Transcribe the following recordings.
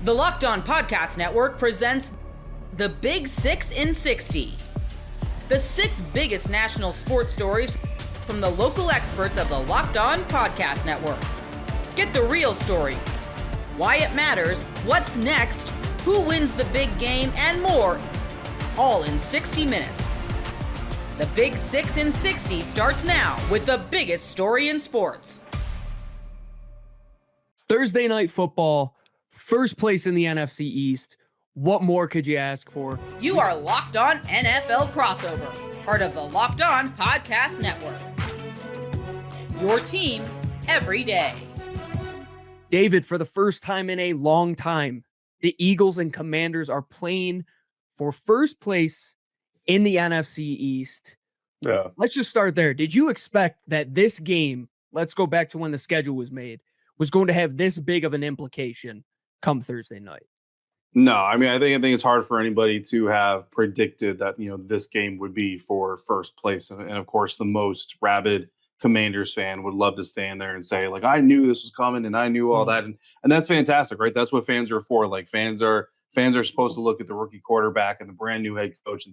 The Locked On Podcast Network presents the Big 6 in 60. The 6 biggest national sports stories from the local experts of the Locked On Podcast Network. Get the real story, why it matters, what's next, who wins the big game, and more, all in 60 minutes. The Big 6 in 60 starts now with the biggest story in sports. Thursday night football. First place in the NFC East. What more could you ask for? You are Locked On NFL Crossover, part of the Locked On Podcast Network. Your team every day. David, for the first time in a long time, the Eagles and Commanders are playing for first place in the NFC East. Yeah. Let's just start there. Did you expect that this game, let's go back to when the schedule was made, was going to have this big of an implication come Thursday night? No, I mean, I think it's hard for anybody to have predicted that, this game would be for first place. And of course, the most rabid Commanders fan would love to stand there and say, like, I knew this was coming and I knew all that. And that's fantastic, right? That's what fans are for. Like, fans are supposed to look at the rookie quarterback and the brand new head coach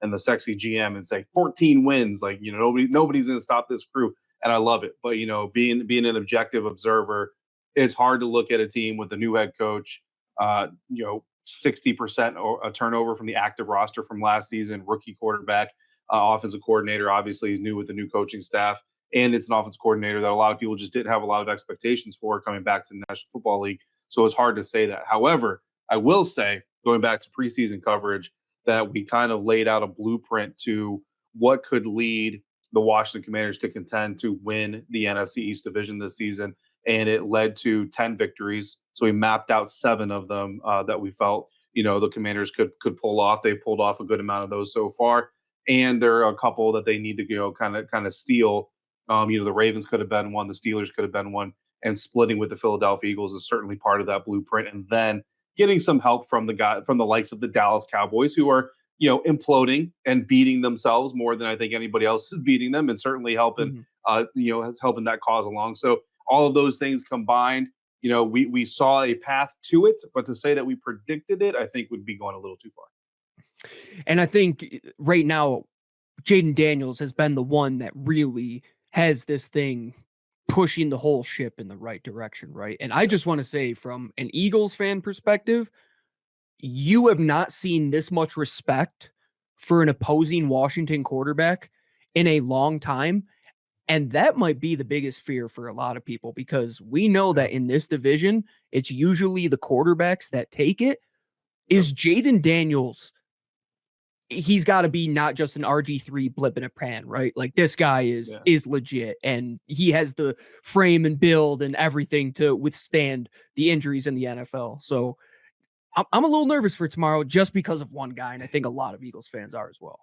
and the sexy GM and say 14 wins. Like, nobody's going to stop this crew. And I love it. But, being an objective observer, it's hard to look at a team with a new head coach, 60% or a turnover from the active roster from last season, rookie quarterback, offensive coordinator, obviously is new with the new coaching staff. And it's an offensive coordinator that a lot of people just didn't have a lot of expectations for coming back to the National Football League. So it's hard to say that. However, I will say, going back to preseason coverage, that we kind of laid out a blueprint to what could lead the Washington Commanders to contend to win the NFC East division this season. And it led to 10 victories. So we mapped out 7 of them that we felt, the Commanders could pull off. They pulled off a good amount of those so far. And there are a couple that they need to kind of steal. The Ravens could have been one, the Steelers could have been one, and splitting with the Philadelphia Eagles is certainly part of that blueprint. And then getting some help from the likes of the Dallas Cowboys, who are, imploding and beating themselves more than I think anybody else is beating them, and certainly helping, helping that cause along. So all of those things combined, we saw a path to it, but to say that we predicted it, I think would be going a little too far. And I think right now, Jaden Daniels has been the one that really has this thing pushing the whole ship in the right direction, right? And I just want to say, from an Eagles fan perspective, you have not seen this much respect for an opposing Washington quarterback in a long time. And that might be the biggest fear for a lot of people, because we know that in this division, it's usually the quarterbacks that take it. Is Jaden Daniels, he's got to be not just an RG3 blip in a pan, right? Like, this guy is legit, and he has the frame and build and everything to withstand the injuries in the NFL. So I'm a little nervous for tomorrow just because of one guy, and I think a lot of Eagles fans are as well.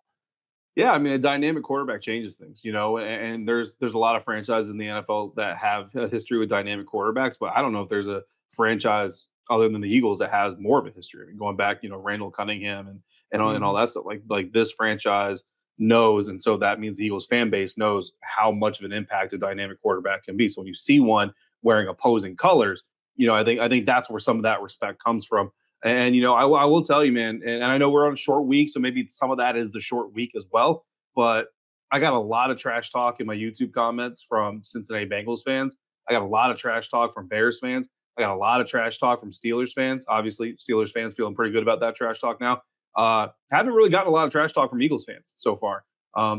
Yeah, I mean, a dynamic quarterback changes things, and there's a lot of franchises in the NFL that have a history with dynamic quarterbacks, but I don't know if there's a franchise other than the Eagles that has more of a history. I mean, going back, Randall Cunningham and all that stuff. Like this franchise knows, and so that means the Eagles fan base knows how much of an impact a dynamic quarterback can be. So when you see one wearing opposing colors, I think that's where some of that respect comes from. And, I will tell you, man, and I know we're on a short week, so maybe some of that is the short week as well. But I got a lot of trash talk in my YouTube comments from Cincinnati Bengals fans. I got a lot of trash talk from Bears fans. I got a lot of trash talk from Steelers fans. Obviously, Steelers fans feeling pretty good about that trash talk now. Haven't really gotten a lot of trash talk from Eagles fans so far.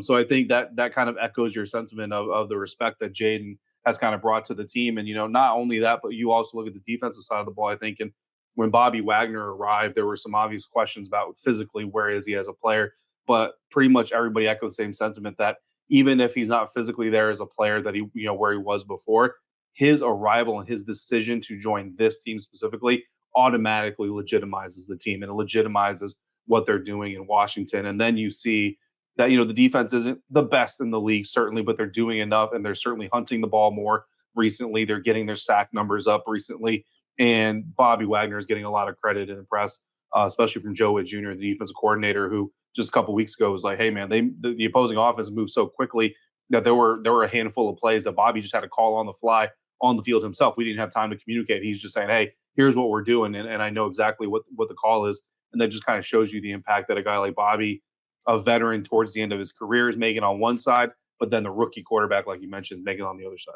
So I think that kind of echoes your sentiment of the respect that Jaden has kind of brought to the team. And, not only that, but you also look at the defensive side of the ball, I think, and when Bobby Wagner arrived, there were some obvious questions about physically where is he as a player, but pretty much everybody echoed the same sentiment that even if he's not physically there as a player that he, where he was before, his arrival and his decision to join this team specifically automatically legitimizes the team, and it legitimizes what they're doing in Washington. And then you see that, the defense isn't the best in the league, certainly, but they're doing enough, and they're certainly hunting the ball more recently. They're getting their sack numbers up recently. And Bobby Wagner is getting a lot of credit in the press, especially from Joe Witt Jr., the defensive coordinator, who just a couple of weeks ago was like, hey, man, the opposing offense moved so quickly that there were a handful of plays that Bobby just had to call on the fly on the field himself. We didn't have time to communicate. He's just saying, hey, here's what we're doing, and I know exactly what the call is, and that just kind of shows you the impact that a guy like Bobby, a veteran towards the end of his career, is making on one side, but then the rookie quarterback, like you mentioned, is making on the other side.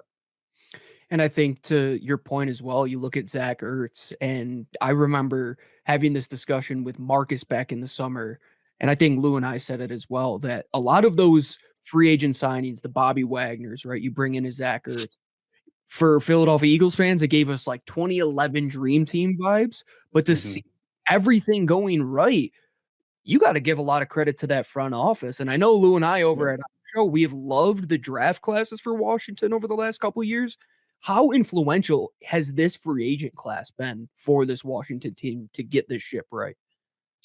And I think to your point as well, you look at Zach Ertz, and I remember having this discussion with Marcus back in the summer, and I think Lou and I said it as well, that a lot of those free agent signings, the Bobby Wagners, right? You bring in a Zach Ertz. For Philadelphia Eagles fans, it gave us like 2011 Dream Team vibes, but to see everything going right, you got to give a lot of credit to that front office. And I know Lou and I over at our show, we have loved the draft classes for Washington over the last couple of years. How influential has this free agent class been for this Washington team to get this ship right?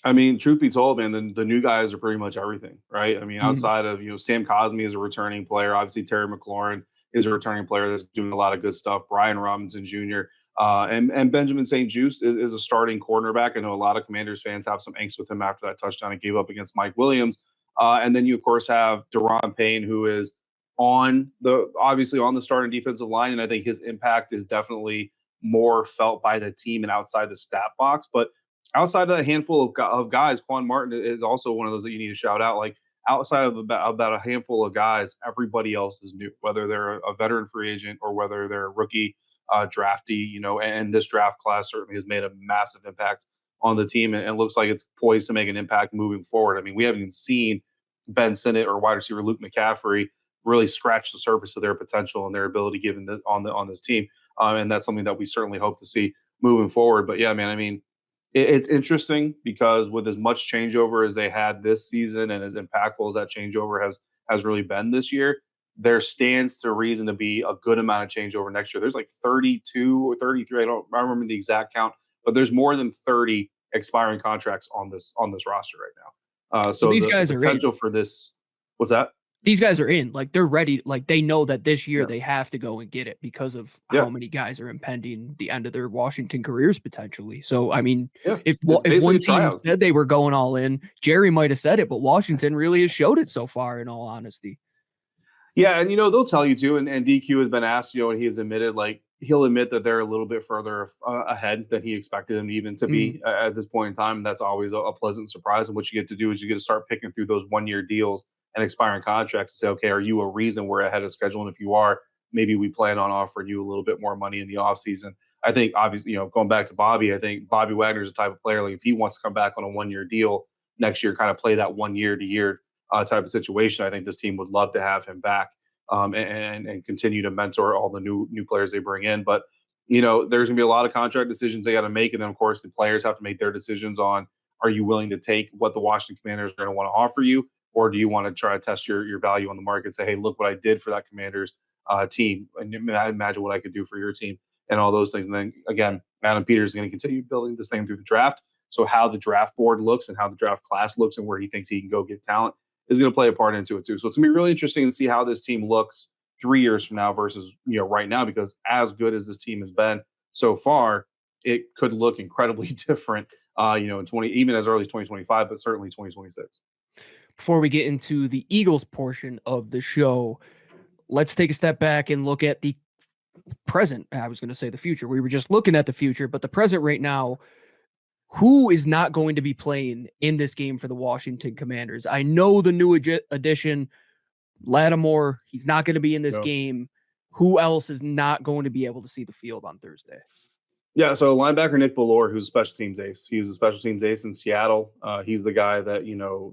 I mean, truth be told, man, the new guys are pretty much everything, right? I mean, Mhm. outside of, Sam Cosme is a returning player. Obviously, Terry McLaurin is a returning player that's doing a lot of good stuff. Brian Robinson Jr. And Benjamin St. Juste is a starting cornerback. I know a lot of Commanders fans have some angst with him after that touchdown he gave up against Mike Williams. And then you, of course, have Deron Payne, who is obviously on the starting defensive line, and I think his impact is definitely more felt by the team and outside the stat box. But outside of that handful of guys, Quan Martin is also one of those that you need to shout out. Like outside of about a handful of guys, everybody else is new, whether they're a veteran free agent or whether they're a rookie draftee. And this draft class certainly has made a massive impact on the team, and looks like it's poised to make an impact moving forward. I mean, we haven't even seen Ben Sinnott or wide receiver Luke McCaffrey really scratch the surface of their potential and their ability given on this team, and that's something that we certainly hope to see moving forward. But yeah, man, I mean, it's interesting because with as much changeover as they had this season and as impactful as that changeover has really been this year, there stands to reason to be a good amount of changeover next year. There's like 32 or 33, I remember the exact count, but there's more than 30 expiring contracts on this roster right now. So these the guys are in. potential for this, what's that? These guys are in, like they're ready. Like they know that this year Yeah. they have to go and get it because of Yeah. how many guys are impending the end of their Washington careers potentially. So, I mean, Yeah. if It's basically one a team tryout. said they were going all in, Jerry might have said it, but Washington really has showed it so far, in all honesty. Yeah, and they'll tell you too. And DQ has been asked, and he has admitted, like he'll admit that they're a little bit further ahead than he expected them even to be at this point in time. And that's always a pleasant surprise. And what you get to do is you get to start picking through those 1 year deals and expiring contracts and say, okay, are you a reason we're ahead of schedule? And if you are, maybe we plan on offering you a little bit more money in the offseason. I think obviously, going back to Bobby, I think Bobby Wagner is the type of player, like if he wants to come back on a 1 year deal next year, kind of play that 1 year to year type of situation, I think this team would love to have him back. And continue to mentor all the new players they bring in. But there's gonna be a lot of contract decisions they got to make, and then of course the players have to make their decisions on: are you willing to take what the Washington Commanders are going to want to offer you, or do you want to try to test your value on the market? Say, hey, look what I did for that Commanders team, and imagine what I could do for your team, and all those things. And then again, Adam Peters is going to continue building this thing through the draft. So how the draft board looks and how the draft class looks and where he thinks he can go get talent is going to play a part into it too. So it's going to be really interesting to see how this team looks 3 years from now versus right now, because as good as this team has been so far, it could look incredibly different. In 20, even as early as 2025, but certainly 2026. Before we get into the Eagles portion of the show, let's take a step back and look at the present. I was going to say the future. We were just looking at the future, but the present right now. Who is not going to be playing in this game for the Washington Commanders? I know the new addition, Lattimore, he's not going to be in this game. Who else is not going to be able to see the field on Thursday? Yeah, so linebacker Nick Bellore, who's a special teams ace. He was a special teams ace in Seattle. He's the guy that,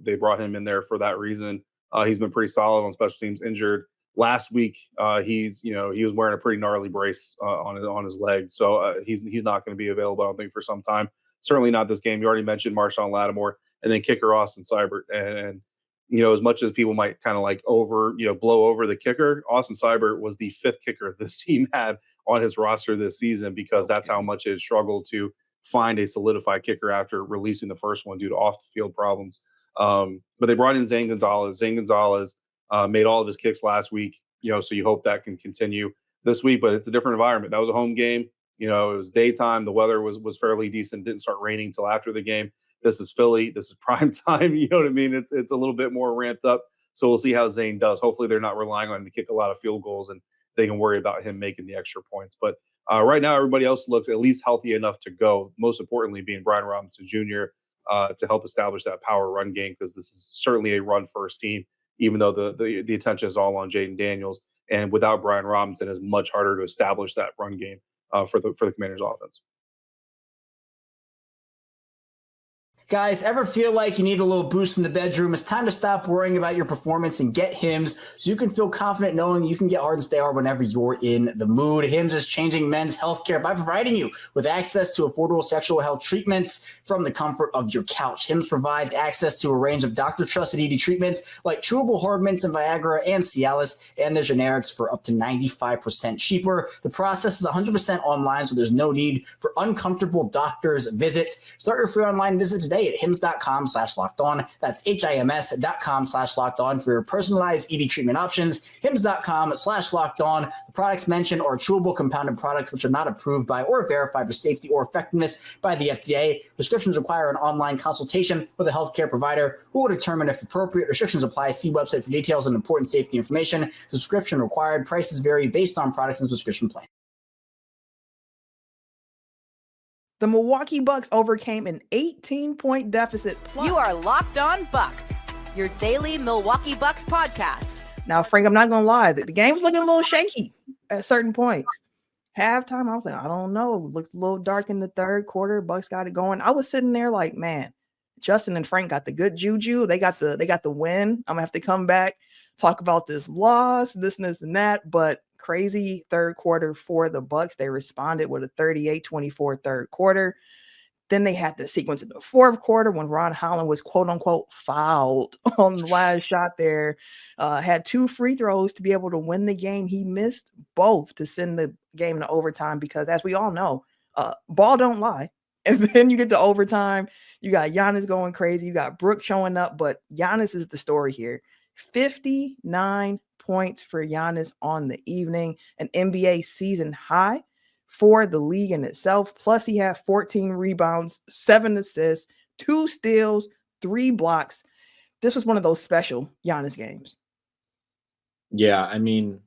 they brought him in there for that reason. He's been pretty solid on special teams, injured. Last week, he was wearing a pretty gnarly brace on his leg. So he's not going to be available, I don't think, for some time. Certainly not this game. You already mentioned Marshawn Lattimore, and then kicker Austin Seibert. And as much as people might kind of like blow over the kicker, Austin Seibert was the fifth kicker this team had on his roster this season, because that's how much it struggled to find a solidified kicker after releasing the first one due to off the field problems. But they brought in Zane Gonzalez. Zane Gonzalez made all of his kicks last week, so you hope that can continue this week, but it's a different environment. That was a home game. It was daytime. The weather was fairly decent. Didn't start raining until after the game. This is Philly. This is prime time. You know what I mean? It's a little bit more ramped up. So we'll see how Zane does. Hopefully they're not relying on him to kick a lot of field goals and they can worry about him making the extra points. But Right now, everybody else looks at least healthy enough to go. Most importantly, being Brian Robinson Jr. To help establish that power run game, because this is certainly a run first team. Even though the attention is all on Jaden Daniels, and without Brian Robinson, it's much harder to establish that run game for the Commanders' offense. Guys, ever feel like you need a little boost in the bedroom? It's time to stop worrying about your performance and get Hims so you can feel confident knowing you can get hard and stay hard whenever you're in the mood. Hims is changing men's healthcare by providing you with access to affordable sexual health treatments from the comfort of your couch. Hims provides access to a range of doctor-trusted ED treatments like chewable hard mints and Viagra and Cialis, and their generics for up to 95% cheaper. The process is 100% online, so there's no need for uncomfortable doctor's visits. Start your free online visit today at hims.com/lockedon. That's HIMS.com/lockedon for your personalized ED treatment options. hims.com/lockedon. The products mentioned are chewable compounded products which are not approved by or verified for safety or effectiveness by the FDA. Prescriptions require an online consultation with a healthcare provider who will determine if appropriate. Restrictions apply. See website for details and important safety information. Subscription required. Prices vary based on products and subscription plan. The Milwaukee Bucks overcame an 18-point deficit. You are Locked On Bucks, your daily Milwaukee Bucks podcast. Now, Frank, I'm not going to lie. The game was looking a little shaky at certain points. Halftime, I was like, I don't know. It looked a little dark in the third quarter. Bucks got it going. I was sitting there like, man, Justin and Frank got the good juju. They got the win. I'm going to have to come back, talk about this loss, this and that. But crazy third quarter for the Bucks. They responded with a 38-24 third quarter. Then they had the sequence in the fourth quarter when Ron Holland was quote unquote fouled on the last shot there. Had 2 free throws to be able to win the game. He missed both to send the game to overtime because, as we all know, ball don't lie. And then you get to overtime. You got Giannis going crazy. You got Brooke showing up, but Giannis is the story here. 59 points for Giannis on the evening, an NBA season high for the league in itself. Plus, he had 14 rebounds, 7 assists, 2 steals, 3 blocks. This was one of those special Giannis games. Yeah, I mean,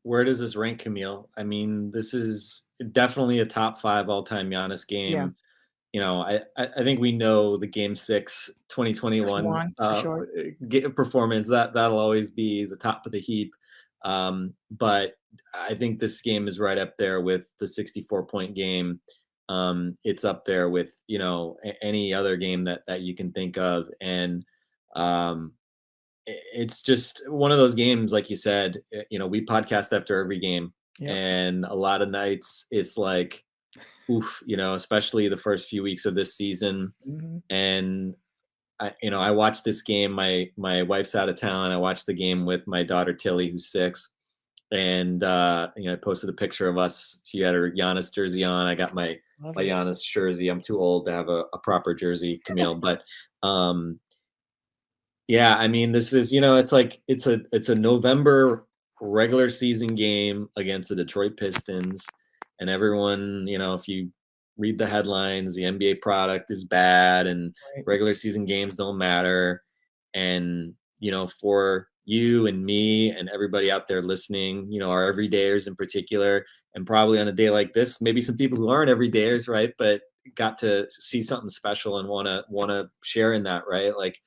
where does this rank, Camille? I mean, this is definitely a top 5 all-time Giannis game. Yeah. You know, I think we know the Game 6 2021 sure. performance. That'll always be the top of the heap. But I think this game is right up there with the 64-point game. It's up there with, you know, any other game that you can think of. And it's just one of those games, like you said, you know, we podcast after every game. Yeah. And a lot of nights it's like, oof, you know, especially the first few weeks of this season. Mm-hmm. And I watched this game. My wife's out of town. I watched the game with my daughter Tilly, who's 6. And I posted a picture of us. She had her Giannis jersey on. I got my Giannis jersey. I'm too old to have a proper jersey, Camille. But yeah, I mean, this is, you know, it's like it's a November regular season game against the Detroit Pistons. And everyone, you know, if you read the headlines, the NBA product is bad and regular season games don't matter. And, you know, for you and me and everybody out there listening, you know, our everydayers in particular, and probably on a day like this, maybe some people who aren't everydayers, right, but got to see something special and want to share in that, right? Like,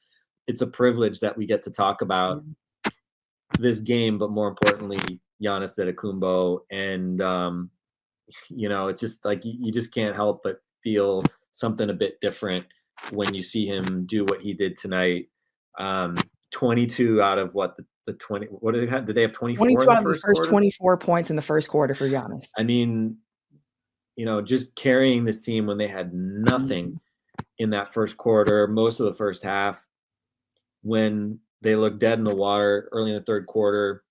it's a privilege that we get to talk about this game, but more importantly, Giannis Antetokounmpo. And, you know, it's just like you just can't help but feel something a bit different when you see him do what he did tonight. 22 out of the 20. What did they have? Did they have 24 in the first quarter? 24 points in the first quarter for Giannis. I mean, you know, just carrying this team when they had nothing in that first quarter, most of the first half, when they looked dead in the water early in the third quarter.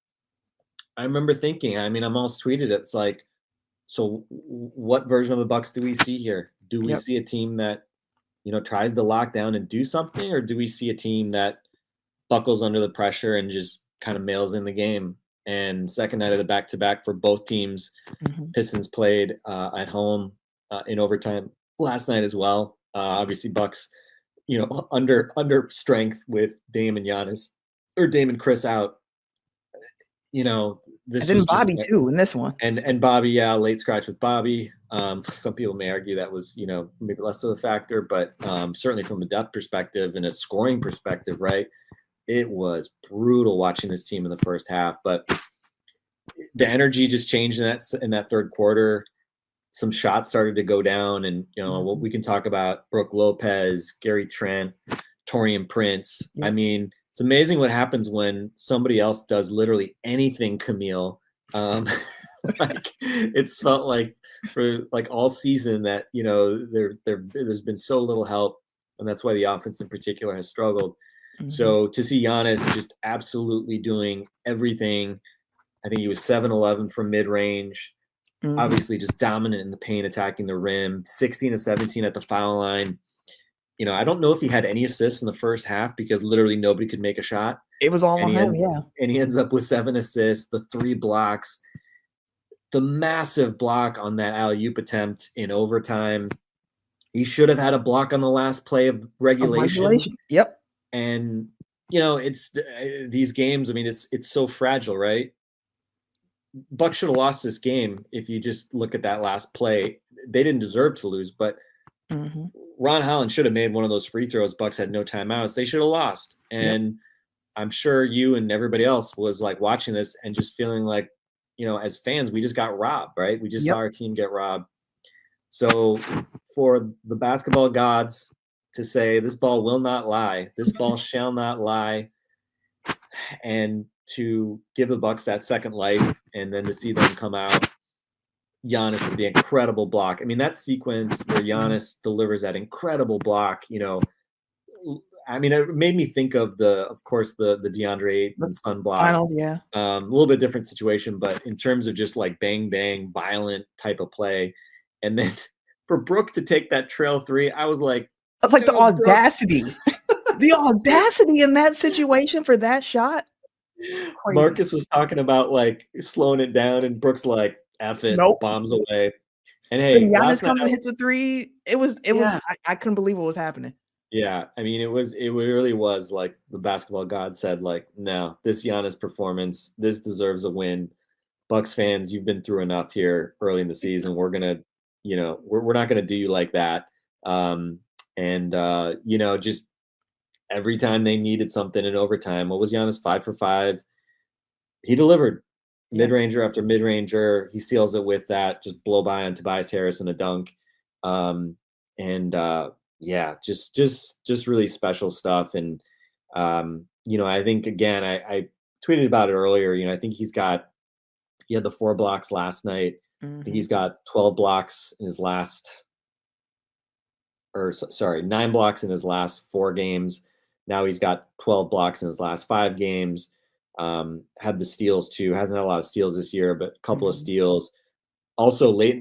I remember thinking, I mean, I'm almost tweeted, it's like, so what version of the Bucks do we see here? Do we see a team that, you know, tries to lock down and do something, or do we see a team that buckles under the pressure and just kind of mails in the game? And second night of the back-to-back for both teams. Pistons played at home in overtime last night as well. Obviously Bucks, you know, under strength with Dame and Giannis, or Dame and Chris out. this And then was Bobby just too in this one. and Bobby, late scratch with Bobby. Some people may argue that was, maybe less of a factor, but certainly from a depth perspective and a scoring perspective, right? It was brutal watching this team in the first half, but the energy just changed in that third quarter. Some shots started to go down, and what we can talk about: Brooke Lopez, Gary Trent, Torian Prince. Yeah. I mean, it's amazing what happens when somebody else does literally anything, Camille. Like it's felt like for like all season that there's been so little help, and that's why the offense in particular has struggled. So to see Giannis just absolutely doing everything, I think he was 7-11 from mid-range. Obviously just dominant in the paint, attacking the rim, 16 of 17 at the foul line. I don't know if he had any assists in the first half because literally nobody could make a shot. It was all on him, yeah. And he ends up with 7 assists, the 3 blocks, the massive block on that alley-oop attempt in overtime. He should have had a block on the last play of regulation. Yep. And it's these games. I mean, it's so fragile, right? Bucks should have lost this game if you just look at that last play. They didn't deserve to lose, but Ron Holland should have made one of those free throws. Bucks had no timeouts. They should have lost. And I'm sure you and everybody else was like watching this and just feeling like, as fans, we just got robbed, right? We just saw our team get robbed. So for the basketball gods to say this ball will not lie, this ball shall not lie, and to give the Bucks that second life, and then to see them come out, Giannis with the incredible block. I mean, that sequence where Giannis delivers that incredible block, I mean, it made me think of of course, the DeAndre Ayton Sun block. Finals, yeah. A little bit different situation, but in terms of just like bang, bang, violent type of play. And then for Brooke to take that trail 3, I was like, that's like the audacity. The audacity in that situation for that shot. Crazy. Marcus was talking about like slowing it down, and Brooke's like, F it, bombs away. And hey, Giannis comes and hits a 3. It was I couldn't believe what was happening. Yeah, I mean, it really was like the basketball god said, like, no, this Giannis performance, this deserves a win. Bucks fans, you've been through enough here early in the season. We're gonna, we're not gonna do you like that. Just every time they needed something in overtime, what was Giannis 5 for 5? He delivered mid-ranger after mid-ranger. He seals it with that just blow by on Tobias Harris and a dunk. Just really special stuff. And I think again, I tweeted about it earlier. I think he had the 4 blocks last night. I think he's got 12 blocks in his 9 blocks in his last 4 games. Now he's got 12 blocks in his last 5 games. Had the steals too. Hasn't had a lot of steals this year, but a couple of steals. Also late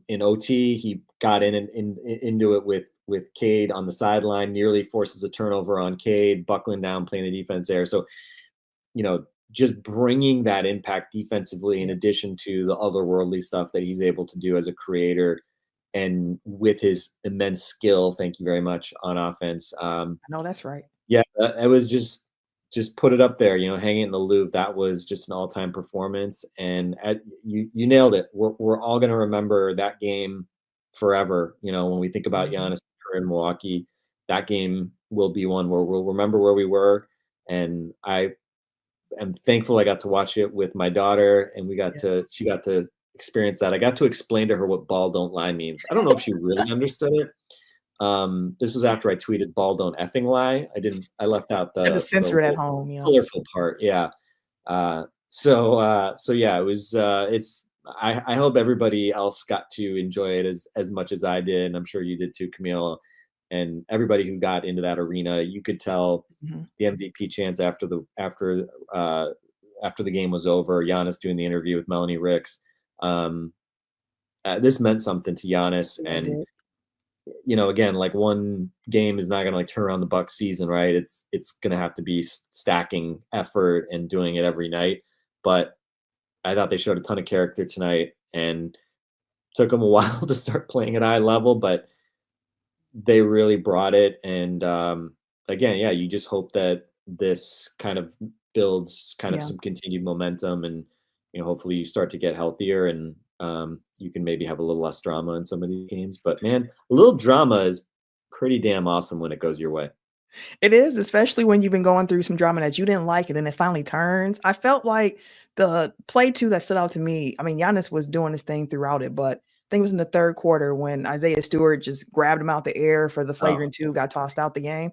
in OT, he got into it with Cade on the sideline, nearly forces a turnover on Cade, buckling down, playing the defense there. So, just bringing that impact defensively in addition to the otherworldly stuff that he's able to do as a creator, and with his immense skill, thank you very much, on offense. No, that's right. Yeah, it was just put it up there, hang it in the Louvre. That was just an all-time performance, and you nailed it. We're all going to remember that game forever. When we think about Giannis in Milwaukee, that game will be one where we'll remember where we were. And I am thankful I got to watch it with my daughter, and she got to experience that. I got to explain to her what "ball don't lie" means. I don't know if she really understood it. This was after I tweeted "ball don't effing lie." I left out the censor it at home, colorful part. Yeah. It was, I hope everybody else got to enjoy it as much as I did. And I'm sure you did too, Camille, and everybody who got into that arena. You could tell the MVP chants after the game was over. Giannis doing the interview with Melanie Ricks. This meant something to Giannis, and again, like, one game is not going to like turn around the Bucks season, right? It's going to have to be stacking effort and doing it every night. But I thought they showed a ton of character tonight, and took them a while to start playing at high level, but they really brought it. And again, you just hope that this kind of builds kind of some continued momentum, and hopefully you start to get healthier, and you can maybe have a little less drama in some of these games. But man, a little drama is pretty damn awesome when it goes your way. It is, especially when you've been going through some drama that you didn't like, and then it finally turns. I felt like the play two that stood out to me, I mean, Giannis was doing his thing throughout it, but I think it was in the third quarter when Isaiah Stewart just grabbed him out the air for the flagrant two, got tossed out the game.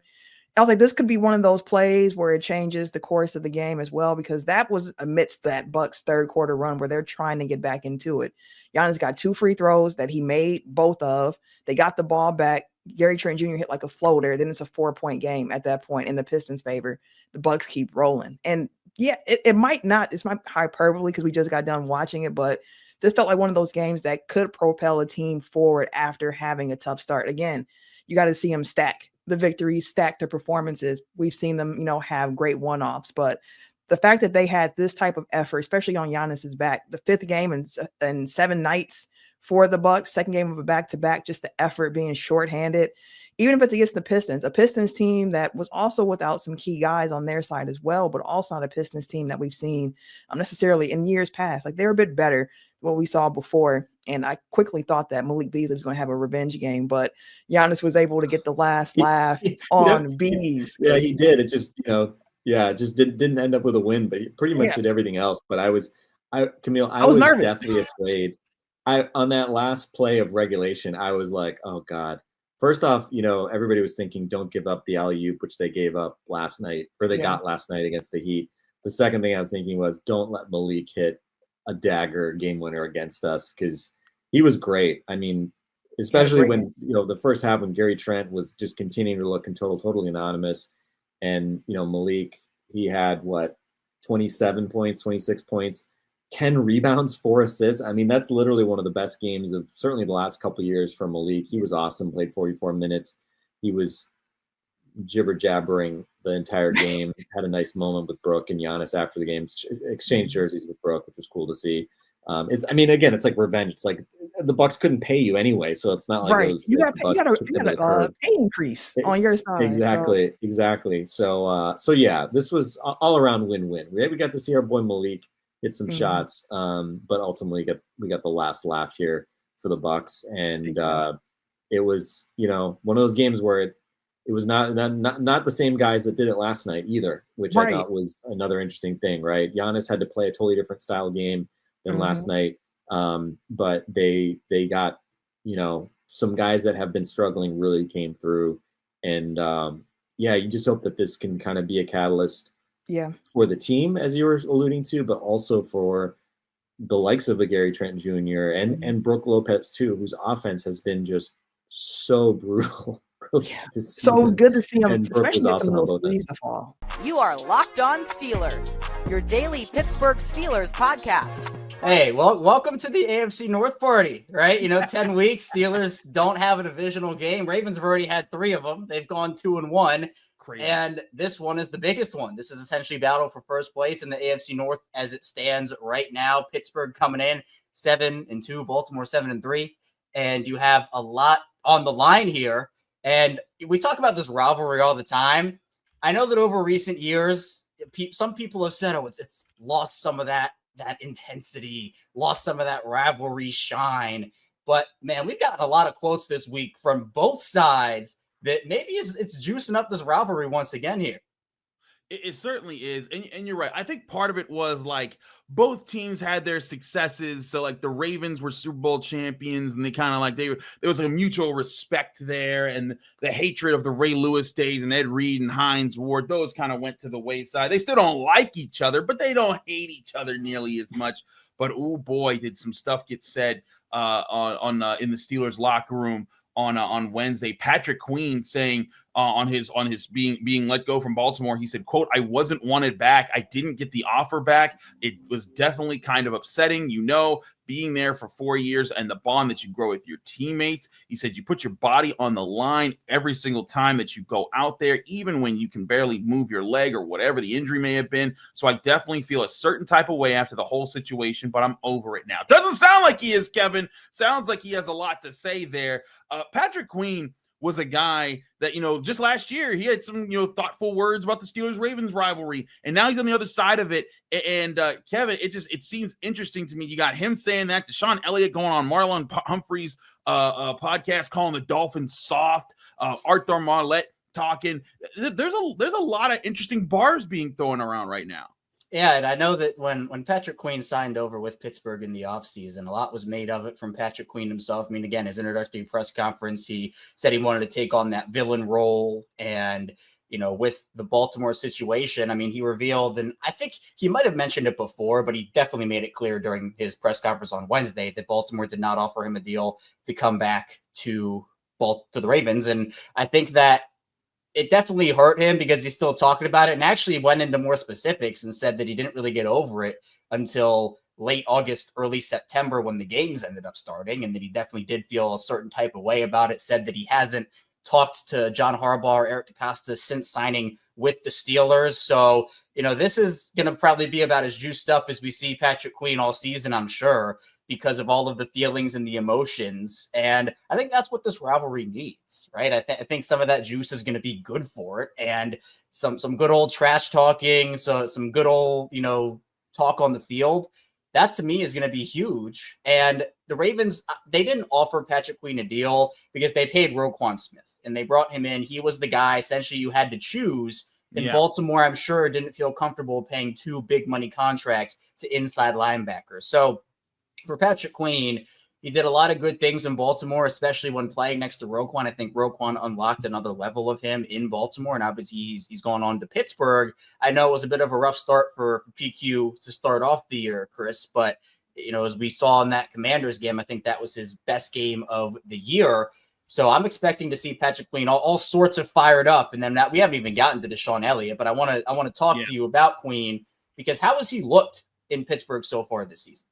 I was like, this could be one of those plays where it changes the course of the game as well, because that was amidst that Bucks third quarter run where they're trying to get back into it. Giannis got 2 free throws that he made both of. They got the ball back. Gary Trent Jr. hit like a floater. Then it's a 4-point game at that point in the Pistons' favor. The Bucks keep rolling. And yeah, it might not, it's my hyperbole because we just got done watching it, but this felt like one of those games that could propel a team forward after having a tough start. Again, you got to see them stack the victories, stack the performances. We've seen them, have great one-offs, but the fact that they had this type of effort, especially on Giannis's back, the 5th game in 7 nights for the Bucks, 2nd game of a back-to-back, just the effort being shorthanded, even if it's against the Pistons, a Pistons team that was also without some key guys on their side as well, but also not a Pistons team that we've seen necessarily in years past. Like, they're a bit better what we saw before. And I quickly thought that Malik Beasley was going to have a revenge game, but Giannis was able to get the last laugh on Bees. Yeah, he did. It just, it just didn't end up with a win, but he pretty much did everything else. But Camille, I was nervous. Definitely afraid. On that last play of regulation, I was like, oh God. First off, everybody was thinking, don't give up the alley-oop, which they gave up last night, or they got last night against the Heat. The second thing I was thinking was, don't let Malik hit a dagger game winner against us, because he was great. I mean, especially when the first half when Gary Trent was just continuing to look totally anonymous, and Malik, he had 27 points, 26 points, 10 rebounds, 4 assists. I mean, that's literally one of the best games of certainly the last couple of years for Malik. He was awesome, played 44 minutes. He was jibber jabbering the entire game. Had a nice moment with Brooke and Giannis after the game. Exchanged jerseys with Brooke, which was cool to see. It's like revenge. It's like the Bucks couldn't pay you anyway, so it's not like you got a pay increase on your side. Exactly. So yeah, this was all around win-win. We got to see our boy Malik hit some shots, but ultimately we got the last laugh here for the Bucks, and it was one of those games where it was not the same guys that did it last night either, which I thought was another interesting thing, right? Giannis had to play a totally different style game than last night, but they got some guys that have been struggling really came through, and you just hope that this can kind of be a catalyst for the team, as you were alluding to, but also for the likes of a Gary Trent Jr. and Brooke Lopez too, whose offense has been just so brutal. So good to see him, and Brooke especially was awesome on both ends. You are Locked On Steelers, your daily Pittsburgh Steelers podcast. Hey, well, welcome to the AFC North party, right? 10 weeks, Steelers don't have a divisional game. Ravens have already had 3 of them. They've gone 2-1. Crazy. And this one is the biggest one. This is essentially battle for first place in the AFC North as it stands right now. Pittsburgh coming in 7-2, Baltimore 7-3. And you have a lot on the line here. And we talk about this rivalry all the time. I know that over recent years, some people have said, it's lost some of that intensity, lost some of that rivalry shine. But man, we've gotten a lot of quotes this week from both sides that maybe it's juicing up this rivalry once again here. It certainly is. And you're right. I think part of it was like both teams had their successes. So like the Ravens were Super Bowl champions, and they kind of like there was a mutual respect there, and the hatred of the Ray Lewis days and Ed Reed and Hines Ward, those kind of went to the wayside. They still don't like each other, but they don't hate each other nearly as much. But oh boy, did some stuff get said in the Steelers locker room on Wednesday. Patrick Queen saying on his being let go from Baltimore, he said, quote, "I wasn't wanted back. I didn't get the offer back. It was definitely kind of upsetting, being there for 4 years and the bond that you grow with your teammates." He said, "You put your body on the line every single time that you go out there, even when you can barely move your leg or whatever the injury may have been. So I definitely feel a certain type of way after the whole situation, but I'm over it now." Doesn't sound like he is, Kevin. Sounds like he has a lot to say there. Patrick Queen was a guy that, just last year he had some, thoughtful words about the Steelers-Ravens rivalry, and now he's on the other side of it. And Kevin, it seems interesting to me. You got him saying that, Deshaun Elliott going on Marlon Humphrey's podcast calling the Dolphins soft, Arthur Marlette talking. There's a lot of interesting bars being thrown around right now. Yeah, and I know that when Patrick Queen signed over with Pittsburgh in the offseason, a lot was made of it from Patrick Queen himself. I mean, again, his introductory press conference, he said he wanted to take on that villain role. And, with the Baltimore situation, I mean, he revealed, and I think he might have mentioned it before, but he definitely made it clear during his press conference on Wednesday that Baltimore did not offer him a deal to come back to the Ravens. And I think that it definitely hurt him because he's still talking about it, and actually went into more specifics and said that he didn't really get over it until late August, early September when the games ended up starting, and that he definitely did feel a certain type of way about it. Said that he hasn't talked to John Harbaugh or Eric DeCosta since signing with the Steelers. So, this is going to probably be about as juiced up as we see Patrick Queen all season, I'm sure, because of all of the feelings and the emotions. And I think that's what this rivalry needs, right? I think some of that juice is going to be good for it, and some good old trash talking, so some good old, talk on the field. That to me is going to be huge. And the Ravens, they didn't offer Patrick Queen a deal because they paid Roquan Smith and they brought him in. He was the guy essentially you had to choose. In Baltimore, I'm sure didn't feel comfortable paying 2 big money contracts to inside linebackers. So for Patrick Queen, he did a lot of good things in Baltimore, especially when playing next to Roquan. I think Roquan unlocked another level of him in Baltimore, and obviously he's gone on to Pittsburgh. I know it was a bit of a rough start for PQ to start off the year, Chris, but as we saw in that Commanders game, I think that was his best game of the year. So I'm expecting to see Patrick Queen all sorts of fired up, and then we haven't even gotten to Deshaun Elliott, but I want to talk to you about Queen, because how has he looked in Pittsburgh so far this season?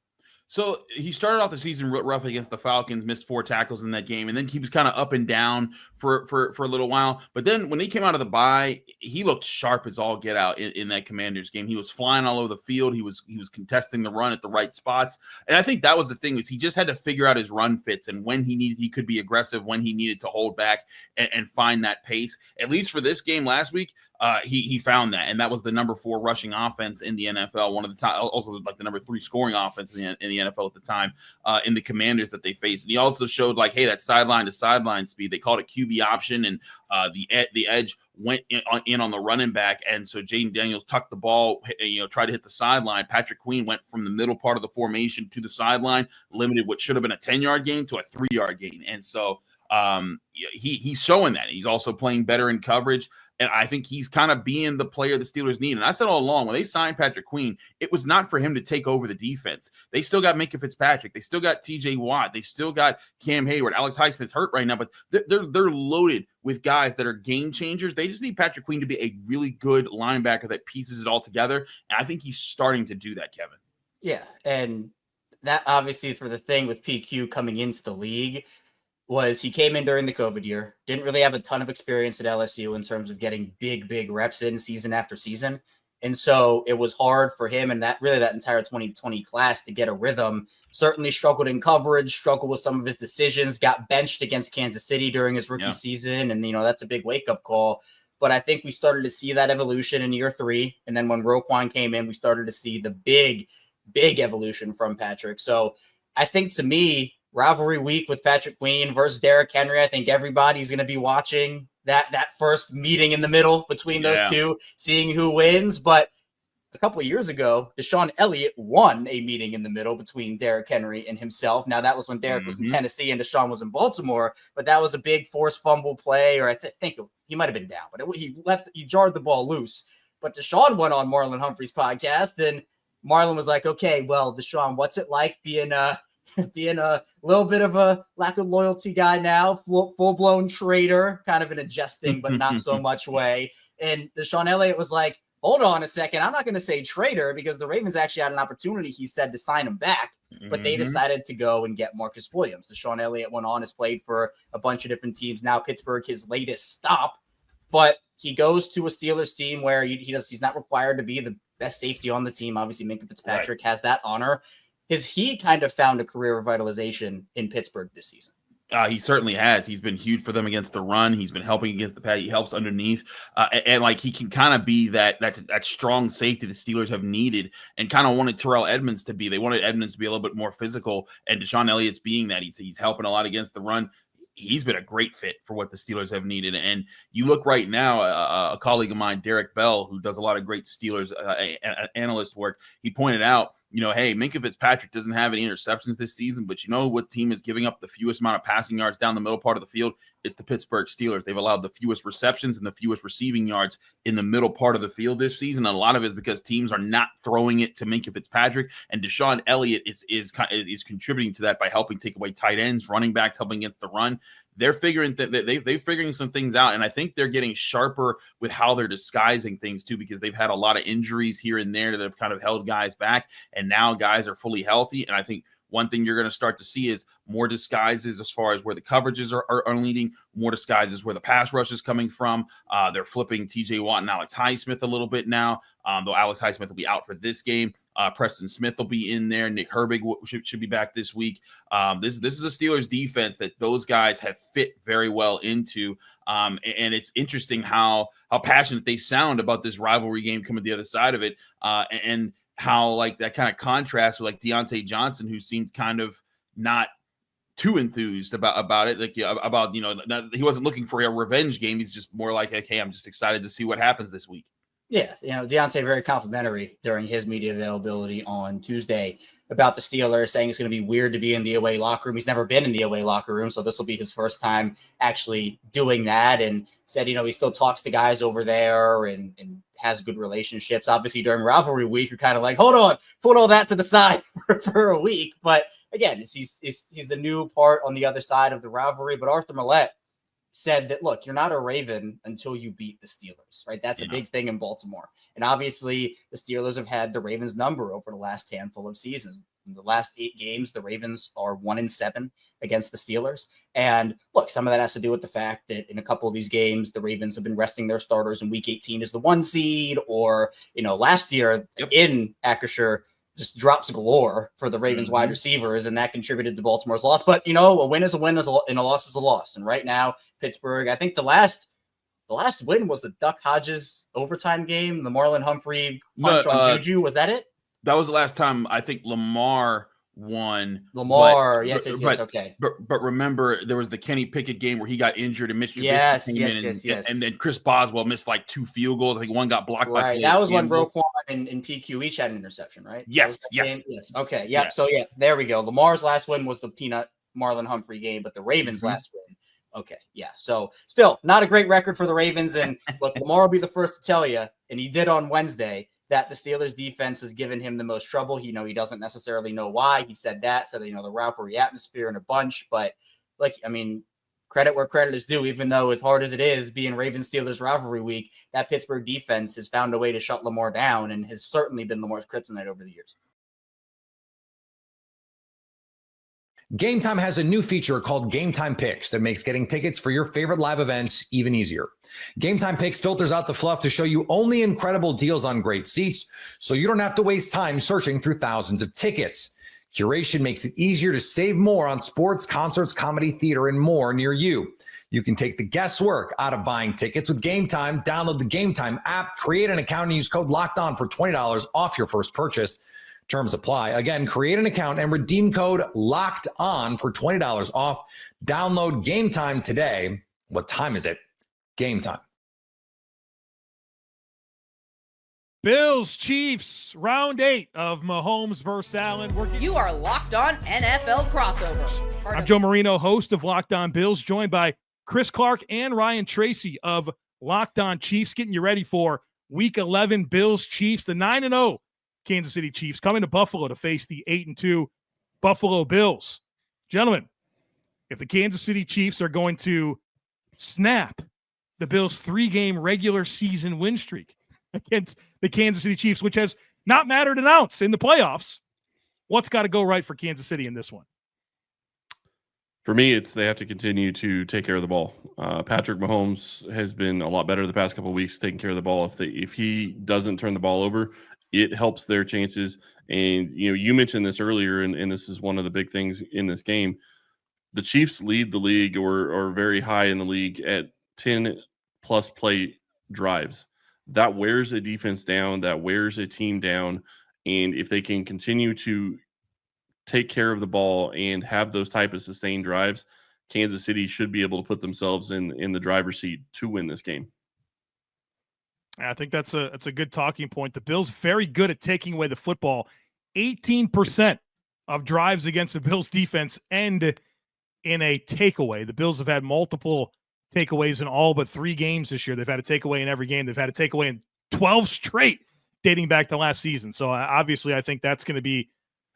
So he started off the season rough against the Falcons, missed 4 tackles in that game, and then he was kind of up and down for a little while. But then when he came out of the bye, he looked sharp as all get out in that Commanders game. He was flying all over the field. He was contesting the run at the right spots, and I think that was the thing, is he just had to figure out his run fits and when he could be aggressive, when he needed to hold back and find that pace. At least for this game last week, he found that, and that was the number 4 rushing offense in the NFL, one of the top, also like the number 3 scoring offense in the NFL at the time, in the Commanders that they faced. And he also showed hey, that sideline to sideline speed. They called it QB option, and the edge went in on the running back, and so Jaden Daniels tucked the ball, tried to hit the sideline. Patrick Queen went from the middle part of the formation to the sideline, limited what should have been a 10-yard gain to a 3-yard gain, and so he's showing that. He's also playing better in coverage. And I think he's kind of being the player the Steelers need. And I said all along, when they signed Patrick Queen, it was not for him to take over the defense. They still got Minkah Fitzpatrick. They still got TJ Watt. They still got Cam Hayward. Alex Highsmith's hurt right now, but they're loaded with guys that are game changers. They just need Patrick Queen to be a really good linebacker that pieces it all together. And I think he's starting to do that, Kevin. Yeah. And that obviously, for the thing with PQ coming into the league, was he came in during the COVID year, didn't really have a ton of experience at LSU in terms of getting big reps in season after season. And so it was hard for him and that entire 2020 class to get a rhythm. Certainly struggled in coverage, struggled with some of his decisions, got benched against Kansas City during his rookie season. And, that's a big wake-up call. But I think we started to see that evolution in year 3. And then when Roquan came in, we started to see the big evolution from Patrick. So I think, to me, rivalry week with Patrick Queen versus Derrick Henry, I think everybody's going to be watching that first meeting in the middle between those two, seeing who wins. But a couple of years ago, Deshaun Elliott won a meeting in the middle between Derrick Henry and himself. Now, that was when Derrick was in Tennessee and Deshaun was in Baltimore, but that was a big forced fumble play, or I think he might have been down, but he jarred the ball loose. But Deshaun went on Marlon Humphrey's podcast, and Marlon was like, okay, well, Deshaun, what's it like being a little bit of a lack of loyalty guy now, full-blown traitor, kind of in a jesting but not so much way. And Deshaun Elliott was like, hold on a second, I'm not going to say traitor, because the Ravens actually had an opportunity, he said, to sign him back, but they decided to go and get Marcus Williams. Deshaun Elliott went on, has played for a bunch of different teams. Now Pittsburgh, his latest stop, but he goes to a Steelers team where he's not required to be the best safety on the team. Obviously, Minkah Fitzpatrick has that honor. He kind of found a career revitalization in Pittsburgh this season? He certainly has. He's been huge for them against the run. He's been helping against the pass. He helps underneath, and like he can kind of be that strong safety the Steelers have needed, and kind of wanted Terrell Edmonds to be. They wanted Edmonds to be a little bit more physical, and Deshaun Elliott's being that. He's helping a lot against the run. He's been a great fit for what the Steelers have needed. And you look right now, a colleague of mine, Derek Bell, who does a lot of great Steelers analyst work, he pointed out, hey, Minkah Fitzpatrick doesn't have any interceptions this season, but you know what team is giving up the fewest amount of passing yards down the middle part of the field? It's the Pittsburgh Steelers. They've allowed the fewest receptions and the fewest receiving yards in the middle part of the field this season. And a lot of it is because teams are not throwing it to Minkah Fitzpatrick, and Deshaun Elliott is contributing to that by helping take away tight ends, running backs, helping against the run. They're figuring that they're figuring some things out, and I think they're getting sharper with how they're disguising things too, because they've had a lot of injuries here and there that have kind of held guys back, and now guys are fully healthy. And I think one thing you're going to start to see is more disguises as far as where the coverages are leading, more disguises where the pass rush is coming from. They're flipping TJ Watt and Alex Highsmith a little bit now, though Alex Highsmith will be out for this game. Preston Smith will be in there. Nick Herbig should be back this week. This is a Steelers defense that those guys have fit very well into. And it's interesting how passionate they sound about this rivalry game coming the other side of it. And how like that kind of contrast with like Deontay Johnson, who seemed kind of not too enthused about it. Like about, he wasn't looking for a revenge game. He's just more like, hey, I'm just excited to see what happens this week. Yeah, Deontay very complimentary during his media availability on Tuesday about the Steelers, saying it's going to be weird to be in the away locker room. He's never been in the away locker room, so this will be his first time actually doing that, and said, he still talks to guys over there and has good relationships. Obviously, during rivalry week, you're kind of like, hold on, put all that to the side for a week. But again, he's the new part on the other side of the rivalry. But Arthur Millette said that, look, you're not a Raven until you beat the Steelers, right? That's a big thing in Baltimore. And obviously the Steelers have had the Ravens number over the last handful of seasons. In the last 8 games, the Ravens are 1-7 against the Steelers. And look, some of that has to do with the fact that in a couple of these games, the Ravens have been resting their starters in week 18 as the 1 seed, or, last year in Acrisure, just drops galore for the Ravens wide receivers, and that contributed to Baltimore's loss. But, a win is a win, and a loss is a loss. And right now, Pittsburgh, I think the last win was the Duck Hodges overtime game, the Marlon Humphrey punch on Juju. Was that it? That was the last time I think Lamar won. Yes, okay. But remember, there was the Kenny Pickett game where he got injured and Mitch Trubisky yes. And then Chris Boswell missed like 2 field goals. I think one got blocked by That was when Roquan and PQ each had an interception, right? Yes. Okay, yeah. So, there we go. Lamar's last win was the Peanut Marlon Humphrey game, but the Ravens' last win. Okay, yeah. So, still, not a great record for the Ravens. And look, Lamar will be the first to tell you, and he did on Wednesday, that the Steelers defense has given him the most trouble. He doesn't necessarily know why. He said the rivalry atmosphere and a bunch, but credit where credit is due, even though as hard as it is being Ravens-Steelers rivalry week, that Pittsburgh defense has found a way to shut Lamar down and has certainly been Lamar's kryptonite over the years. Game Time has a new feature called Game Time Picks that makes getting tickets for your favorite live events even easier. Game Time Picks filters out the fluff to show you only incredible deals on great seats, so you don't have to waste time searching through thousands of tickets. Curation makes it easier to save more on sports, concerts, comedy, theater, and more near you. You can take the guesswork out of buying tickets with Game Time. Download the Game Time app, create an account, and use code LOCKEDON for $20 off your first purchase. Terms apply. Again, create an account and redeem code LOCKED ON for $20 off. Download Game Time today. What time is it? Game time. Bills, Chiefs, round 8 of Mahomes versus Allen. You are Locked On NFL Crossover. I'm Joe Marino, host of Locked On Bills, joined by Chris Clark and Ryan Tracy of Locked On Chiefs, getting you ready for Week 11 Bills, Chiefs, the 9-0 Kansas City Chiefs coming to Buffalo to face the 8-2 Buffalo Bills. Gentlemen, if the Kansas City Chiefs are going to snap the Bills' 3-game regular season win streak against the Kansas City Chiefs, which has not mattered an ounce in the playoffs, what's got to go right for Kansas City in this one? For me, they have to continue to take care of the ball. Patrick Mahomes has been a lot better the past couple of weeks taking care of the ball. If he doesn't turn the ball over, it helps their chances. And you mentioned this earlier, and this is one of the big things in this game. the Chiefs lead the league or are very high in the league at 10+ play drives. That wears a defense down, that wears a team down. And if they can continue to take care of the ball and have those type of sustained drives, Kansas City should be able to put themselves in the driver's seat to win this game. I think that's a good talking point. The Bills very good at taking away the football. 18% of drives against the Bills defense end in a takeaway. The Bills have had multiple takeaways in all but 3 games this year. They've had a takeaway in every game. They've had a takeaway in 12 straight dating back to last season. So obviously I think that's going to be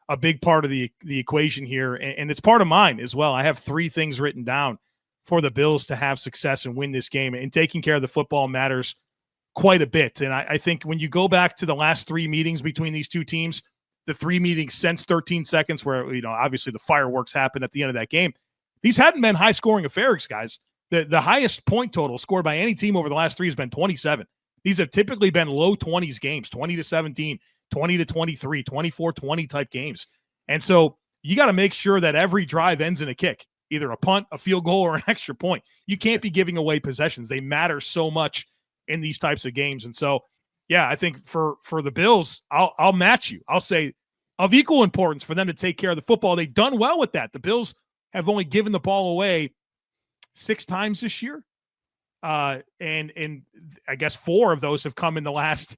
a big part of the equation here. And it's part of mine as well. I have 3 things written down for the Bills to have success and win this game. And taking care of the football matters quite a bit. And I think when you go back to the last 3 meetings between these 2 teams, the 3 meetings since 13 seconds where, obviously the fireworks happened at the end of that game, these hadn't been high-scoring affairs, guys. The highest point total scored by any team over the last 3 has been 27. These have typically been low 20s games, 20-17, 20-23, 24-20 type games. And so you got to make sure that every drive ends in a kick, either a punt, a field goal, or an extra point. You can't be giving away possessions. They matter so much in these types of games. And so, yeah, I think for the Bills, I'll match you. I'll say of equal importance for them to take care of the football. They've done well with that. The Bills have only given the ball away 6 times this year. And I guess 4 of those have come in the last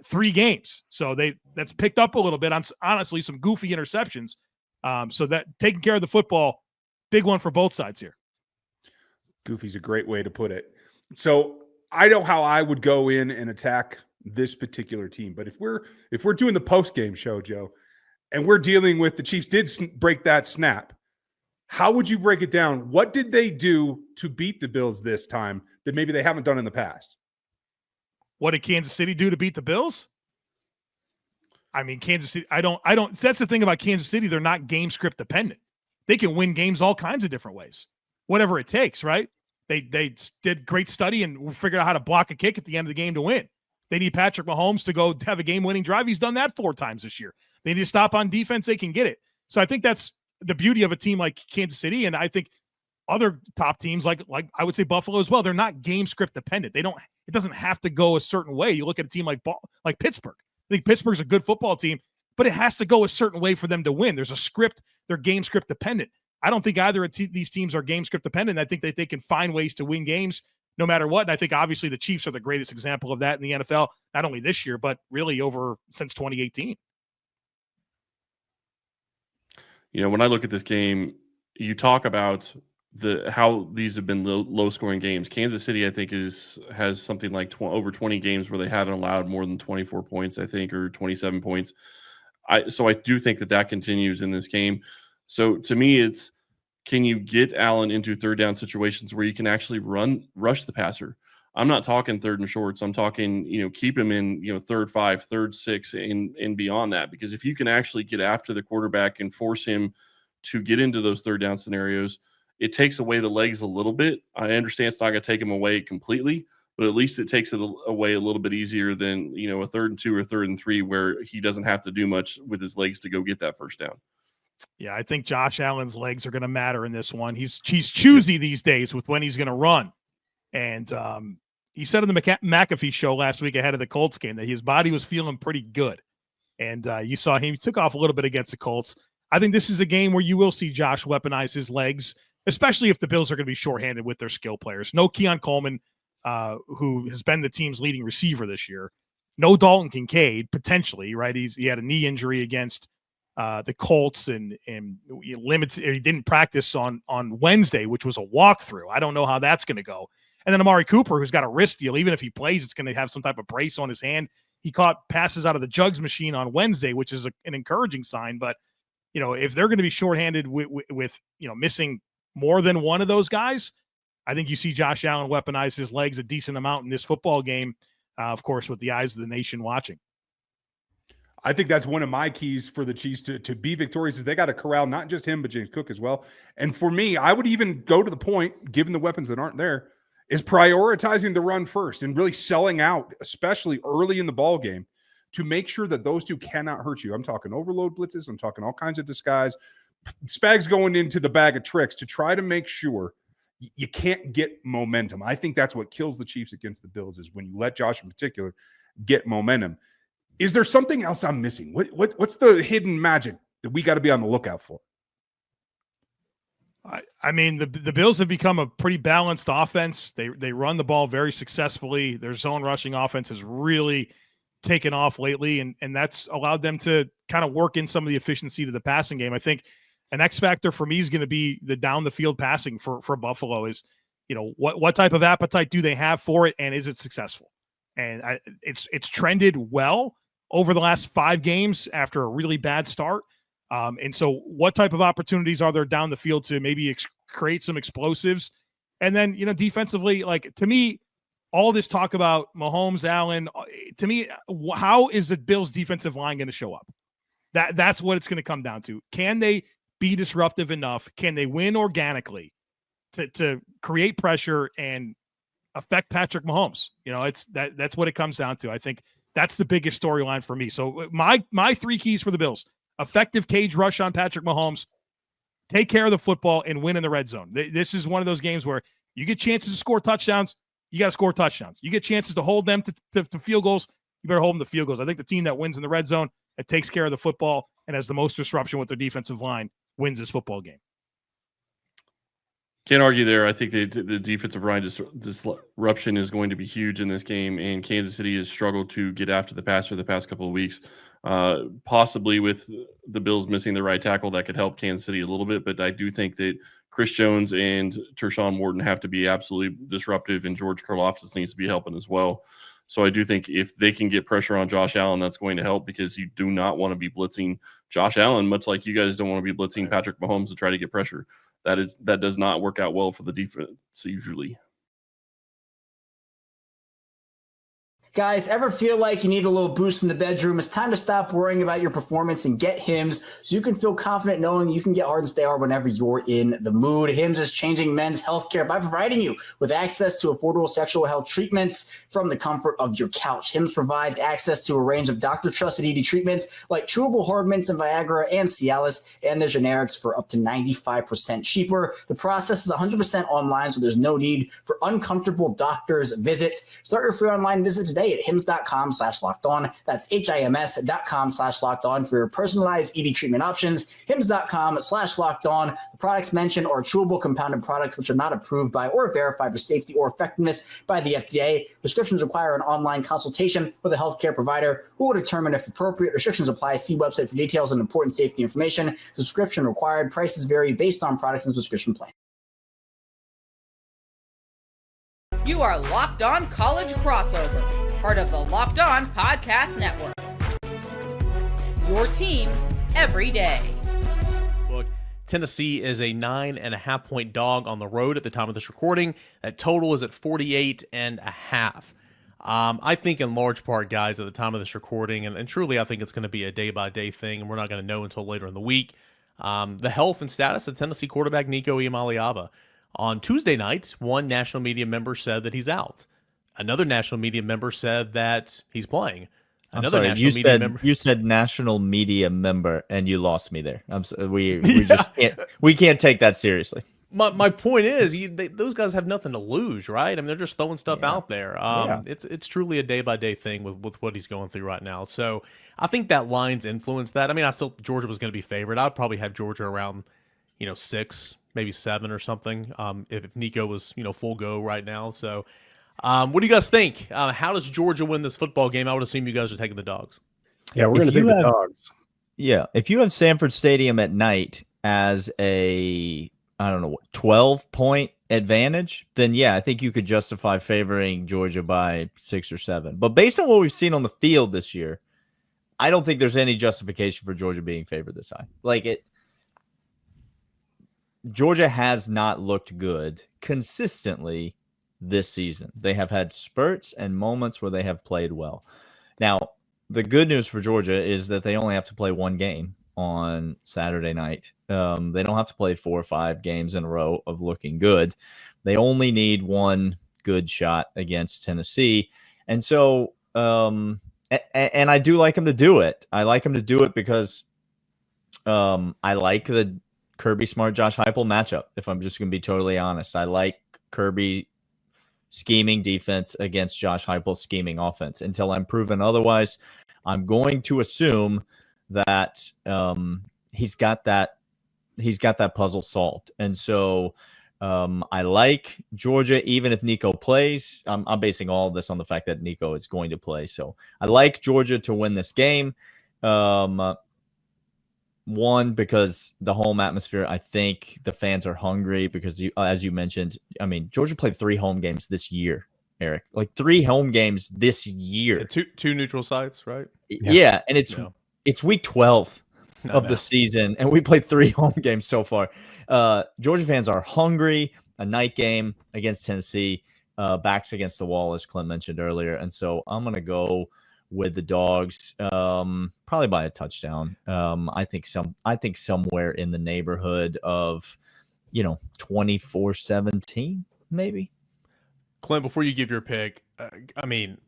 3 games. So that's picked up a little bit on, honestly, some goofy interceptions. So that taking care of the football, big one for both sides here. Goofy's a great way to put it. So I know how I would go in and attack this particular team, but if we're doing the post-game show, Joe, and we're dealing with the Chiefs did break that snap, how would you break it down? What did they do to beat the Bills this time that maybe they haven't done in the past? What did Kansas City do to beat the Bills? I mean, Kansas City, I don't, that's the thing about Kansas City. They're not game script dependent. They can win games all kinds of different ways, whatever it takes, right? They did great study and figured out how to block a kick at the end of the game to win. They need Patrick Mahomes to go have a game-winning drive. He's done that 4 times this year. They need to stop on defense. They can get it. So I think that's the beauty of a team like Kansas City. And I think other top teams like I would say Buffalo as well, they're not game script dependent. It doesn't have to go a certain way. You look at a team like Pittsburgh. I think Pittsburgh's a good football team, but it has to go a certain way for them to win. There's a script. They're game script dependent. I don't think either of these teams are game script dependent. I think that they can find ways to win games no matter what. And I think obviously the Chiefs are the greatest example of that in the NFL, not only this year, but really since 2018. When I look at this game, you talk about how these have been low scoring games. Kansas City, I think, has something like over 20 games where they haven't allowed more than 24 points, I think, or 27 points. So I do think that continues in this game. So to me, it's, can you get Allen into 3rd down situations where you can actually rush the passer? I'm not talking 3rd and shorts. I'm talking, keep him in, 3rd 5, 3rd 6, and beyond that. Because if you can actually get after the quarterback and force him to get into those 3rd down scenarios, it takes away the legs a little bit. I understand it's not going to take him away completely, but at least it takes it away a little bit easier than, a 3rd and 2 or 3rd and 3 where he doesn't have to do much with his legs to go get that first down. Yeah, I think Josh Allen's legs are going to matter in this one. He's choosy these days with when he's going to run. And he said on the McAfee show last week ahead of the Colts game that his body was feeling pretty good. And you saw him, he took off a little bit against the Colts. I think this is a game where you will see Josh weaponize his legs, especially if the Bills are going to be shorthanded with their skill players. No Keon Coleman, who has been the team's leading receiver this year. No Dalton Kincaid, potentially, right? He had a knee injury against the Colts and he didn't practice on Wednesday, which was a walkthrough. I don't know how that's going to go. And then Amari Cooper, who's got a wrist deal. Even if he plays, it's going to have some type of brace on his hand. He caught passes out of the jugs machine on Wednesday, which is an encouraging sign. But, if they're going to be shorthanded with missing more than one of those guys, I think you see Josh Allen weaponize his legs a decent amount in this football game, of course, with the eyes of the nation watching. I think that's one of my keys for the Chiefs to be victorious is they got to corral not just him, but James Cook as well. And for me, I would even go to the point, given the weapons that aren't there, is prioritizing the run first and really selling out, especially early in the ball game, to make sure that those two cannot hurt you. I'm talking overload blitzes. I'm talking all kinds of disguise. Spags going into the bag of tricks to try to make sure you can't get momentum. I think that's what kills the Chiefs against the Bills is when you let Josh in particular get momentum. Is there something else I'm missing? What's the hidden magic that we got to be on the lookout for? I mean, the Bills have become a pretty balanced offense. They run the ball very successfully. Their zone rushing offense has really taken off lately, and that's allowed them to kind of work in some of the efficiency to the passing game. I think an X factor for me is going to be the down the field passing for Buffalo is, what type of appetite do they have for it, and is it successful? And it's trended well over the last 5 games after a really bad start. And so what type of opportunities are there down the field to maybe create some explosives? And then, defensively, like to me, all this talk about Mahomes, Allen, to me, how is the Bills defensive line going to show up? That's what it's going to come down to. Can they be disruptive enough? Can they win organically to create pressure and affect Patrick Mahomes? That's what it comes down to. I think that's the biggest storyline for me. So my 3 keys for the Bills: effective cage rush on Patrick Mahomes, take care of the football, and win in the red zone. This is one of those games where you get chances to score touchdowns, you got to score touchdowns. You get chances to hold them to field goals, you better hold them to field goals. I think the team that wins in the red zone, that takes care of the football and has the most disruption with their defensive line, wins this football game. Can't argue there. I think the defensive line disruption is going to be huge in this game, and Kansas City has struggled to get after the passer the past couple of weeks. Possibly with the Bills missing the right tackle, that could help Kansas City a little bit, but I do think that Chris Jones and Tershawn Wharton have to be absolutely disruptive, and George Karlaftis needs to be helping as well. So I do think if they can get pressure on Josh Allen, that's going to help, because you do not want to be blitzing Josh Allen, much like you guys don't want to be blitzing Patrick Mahomes to try to get pressure. That does not work out well for the defense usually. Guys, ever feel like you need a little boost in the bedroom? It's time to stop worrying about your performance and get Hims so you can feel confident knowing you can get hard and stay hard whenever you're in the mood. Hims is changing men's healthcare by providing you with access to affordable sexual health treatments from the comfort of your couch. Hims provides access to a range of doctor-trusted ED treatments like chewable hard mints and Viagra and Cialis, and the generics for up to 95% cheaper. The process is 100% online, so there's no need for uncomfortable doctor's visits. Start your free online visit today at hims.com/locked-on. That's HIMS.com/locked-on for your personalized ED treatment options. HIMS.com/locked-on. The products mentioned are chewable compounded products which are not approved by or verified for safety or effectiveness by the FDA. Prescriptions require an online consultation with a healthcare provider who will determine if appropriate. Restrictions apply. See website for details and important safety information. Subscription required. Prices vary based on products and subscription plan. You are Locked On College Crossover, part of the Locked On Podcast Network. Your team every day. Look, Tennessee is a 9.5-point dog on the road at the time of this recording. That total is at 48.5. I think in large part, guys, at the time of this recording, and truly I think it's going to be a day-by-day thing, and we're not going to know until later in the week, the health and status of Tennessee quarterback Nico Iamaleava. On Tuesday night, one national media member said that he's out. Another national media member said that he's playing. You said national media member, and you lost me there. We just can't take that seriously. My point is, those guys have nothing to lose, right? I mean, they're just throwing stuff out there. It's truly a day-by-day thing with what he's going through right now. So I think that line's influenced that. I mean, I still Georgia was going to be favored. I'd probably have Georgia around 6, maybe 7 or something, if Nico was full go right now. So what do you guys think? How does Georgia win this football game? I would assume you guys are taking the dogs. Yeah, we're going to take the dogs. Yeah, if you have Sanford Stadium at night as a 12-point advantage, then yeah, I think you could justify favoring Georgia by 6 or 7. But based on what we've seen on the field this year, I don't think there's any justification for Georgia being favored this high. Georgia has not looked good consistently this season. They have had spurts and moments where they have played well. Now, the good news for Georgia is that they only have to play one game on Saturday night. They don't have to play 4 or 5 games in a row of looking good. They only need one good shot against Tennessee. And so, and I do like them to do it. I like them to do it because I like the Kirby Smart, Josh Heupel matchup, if I'm just going to be totally honest. I like Kirby scheming defense against Josh Heupel scheming offense. Until I'm proven otherwise, I'm going to assume that he's got that puzzle solved. And so I like Georgia, even if Nico plays. I'm basing all of this on the fact that Nico is going to play. So I like Georgia to win this game. One, because the home atmosphere, I think the fans are hungry because, as you mentioned, I mean, Georgia played 3 home games this year, Eric. Like 3 home games this year. Yeah, two neutral sites, right? Yeah, and it's week 12 of the season, and we played 3 home games so far. Georgia fans are hungry. A night game against Tennessee, backs against the wall, as Clint mentioned earlier. And so I'm going to go with the Dogs, probably by a touchdown. I think somewhere in the neighborhood of, 24-17, maybe. Clint, before you give your pick, I mean,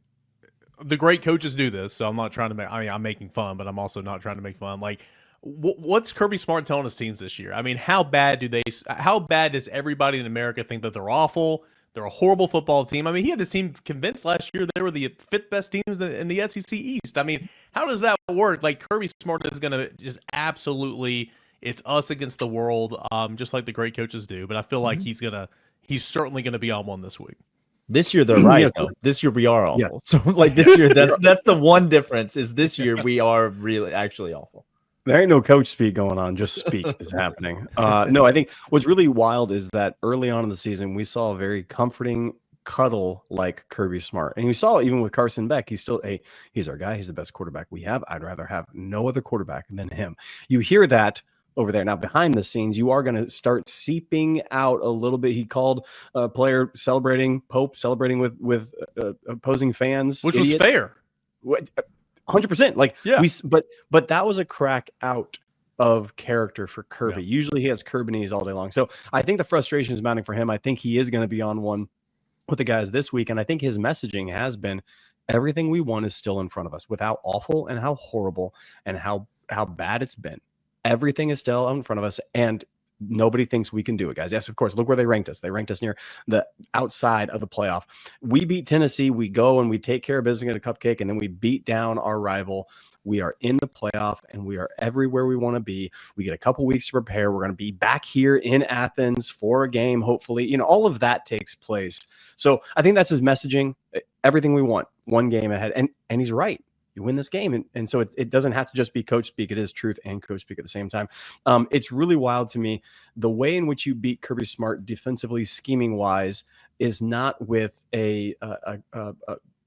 the great coaches do this, so I'm not trying to make. I mean, I'm making fun, but I'm also not trying to make fun. Like, what's Kirby Smart telling his teams this year? I mean, how bad does everybody in America think that they're awful? They're a horrible football team. I mean, he had his team convinced last year they were the 5th best teams in the SEC East. I mean, how does that work? Like, Kirby Smart is going to just absolutely, it's us against the world, just like the great coaches do. But I feel like he's certainly going to be on one this week. This year they're right, though. This year we are awful. Yes. So, like, this year, that's the one difference is this year we are really actually awful. There ain't no coach speak going on. Just speak is happening. No, I think what's really wild is that early on in the season, we saw a very comforting cuddle like Kirby Smart. And you saw even with Carson Beck, he's our guy. He's the best quarterback we have. I'd rather have no other quarterback than him. You hear that over there. Now, behind the scenes, you are going to start seeping out a little bit. He called a player Pope celebrating with opposing fans. Which was fair. 100%. Like, yeah. But that was a crack out of character for Kirby. Yeah. Usually he has Kirby all day long. So I think the frustration is mounting for him. I think he is going to be on one with the guys this week. And I think his messaging has been everything we want is still in front of us with how awful and how horrible and how bad it's been. Everything is still in front of us. And nobody thinks we can do it, guys. Yes, of course. Look where they ranked us. They ranked us near the outside of the playoff. We beat Tennessee. We go and we take care of business at a cupcake, and then we beat down our rival. We are in the playoff, and we are everywhere we want to be. We get a couple weeks to prepare. We're going to be back here in Athens for a game, hopefully. All of that takes place. So I think that's his messaging. Everything we want, one game ahead. And he's right. You win this game. And so it doesn't have to just be coach speak. It is truth and coach speak at the same time. It's really wild to me. The way in which you beat Kirby Smart defensively, scheming wise, is not with a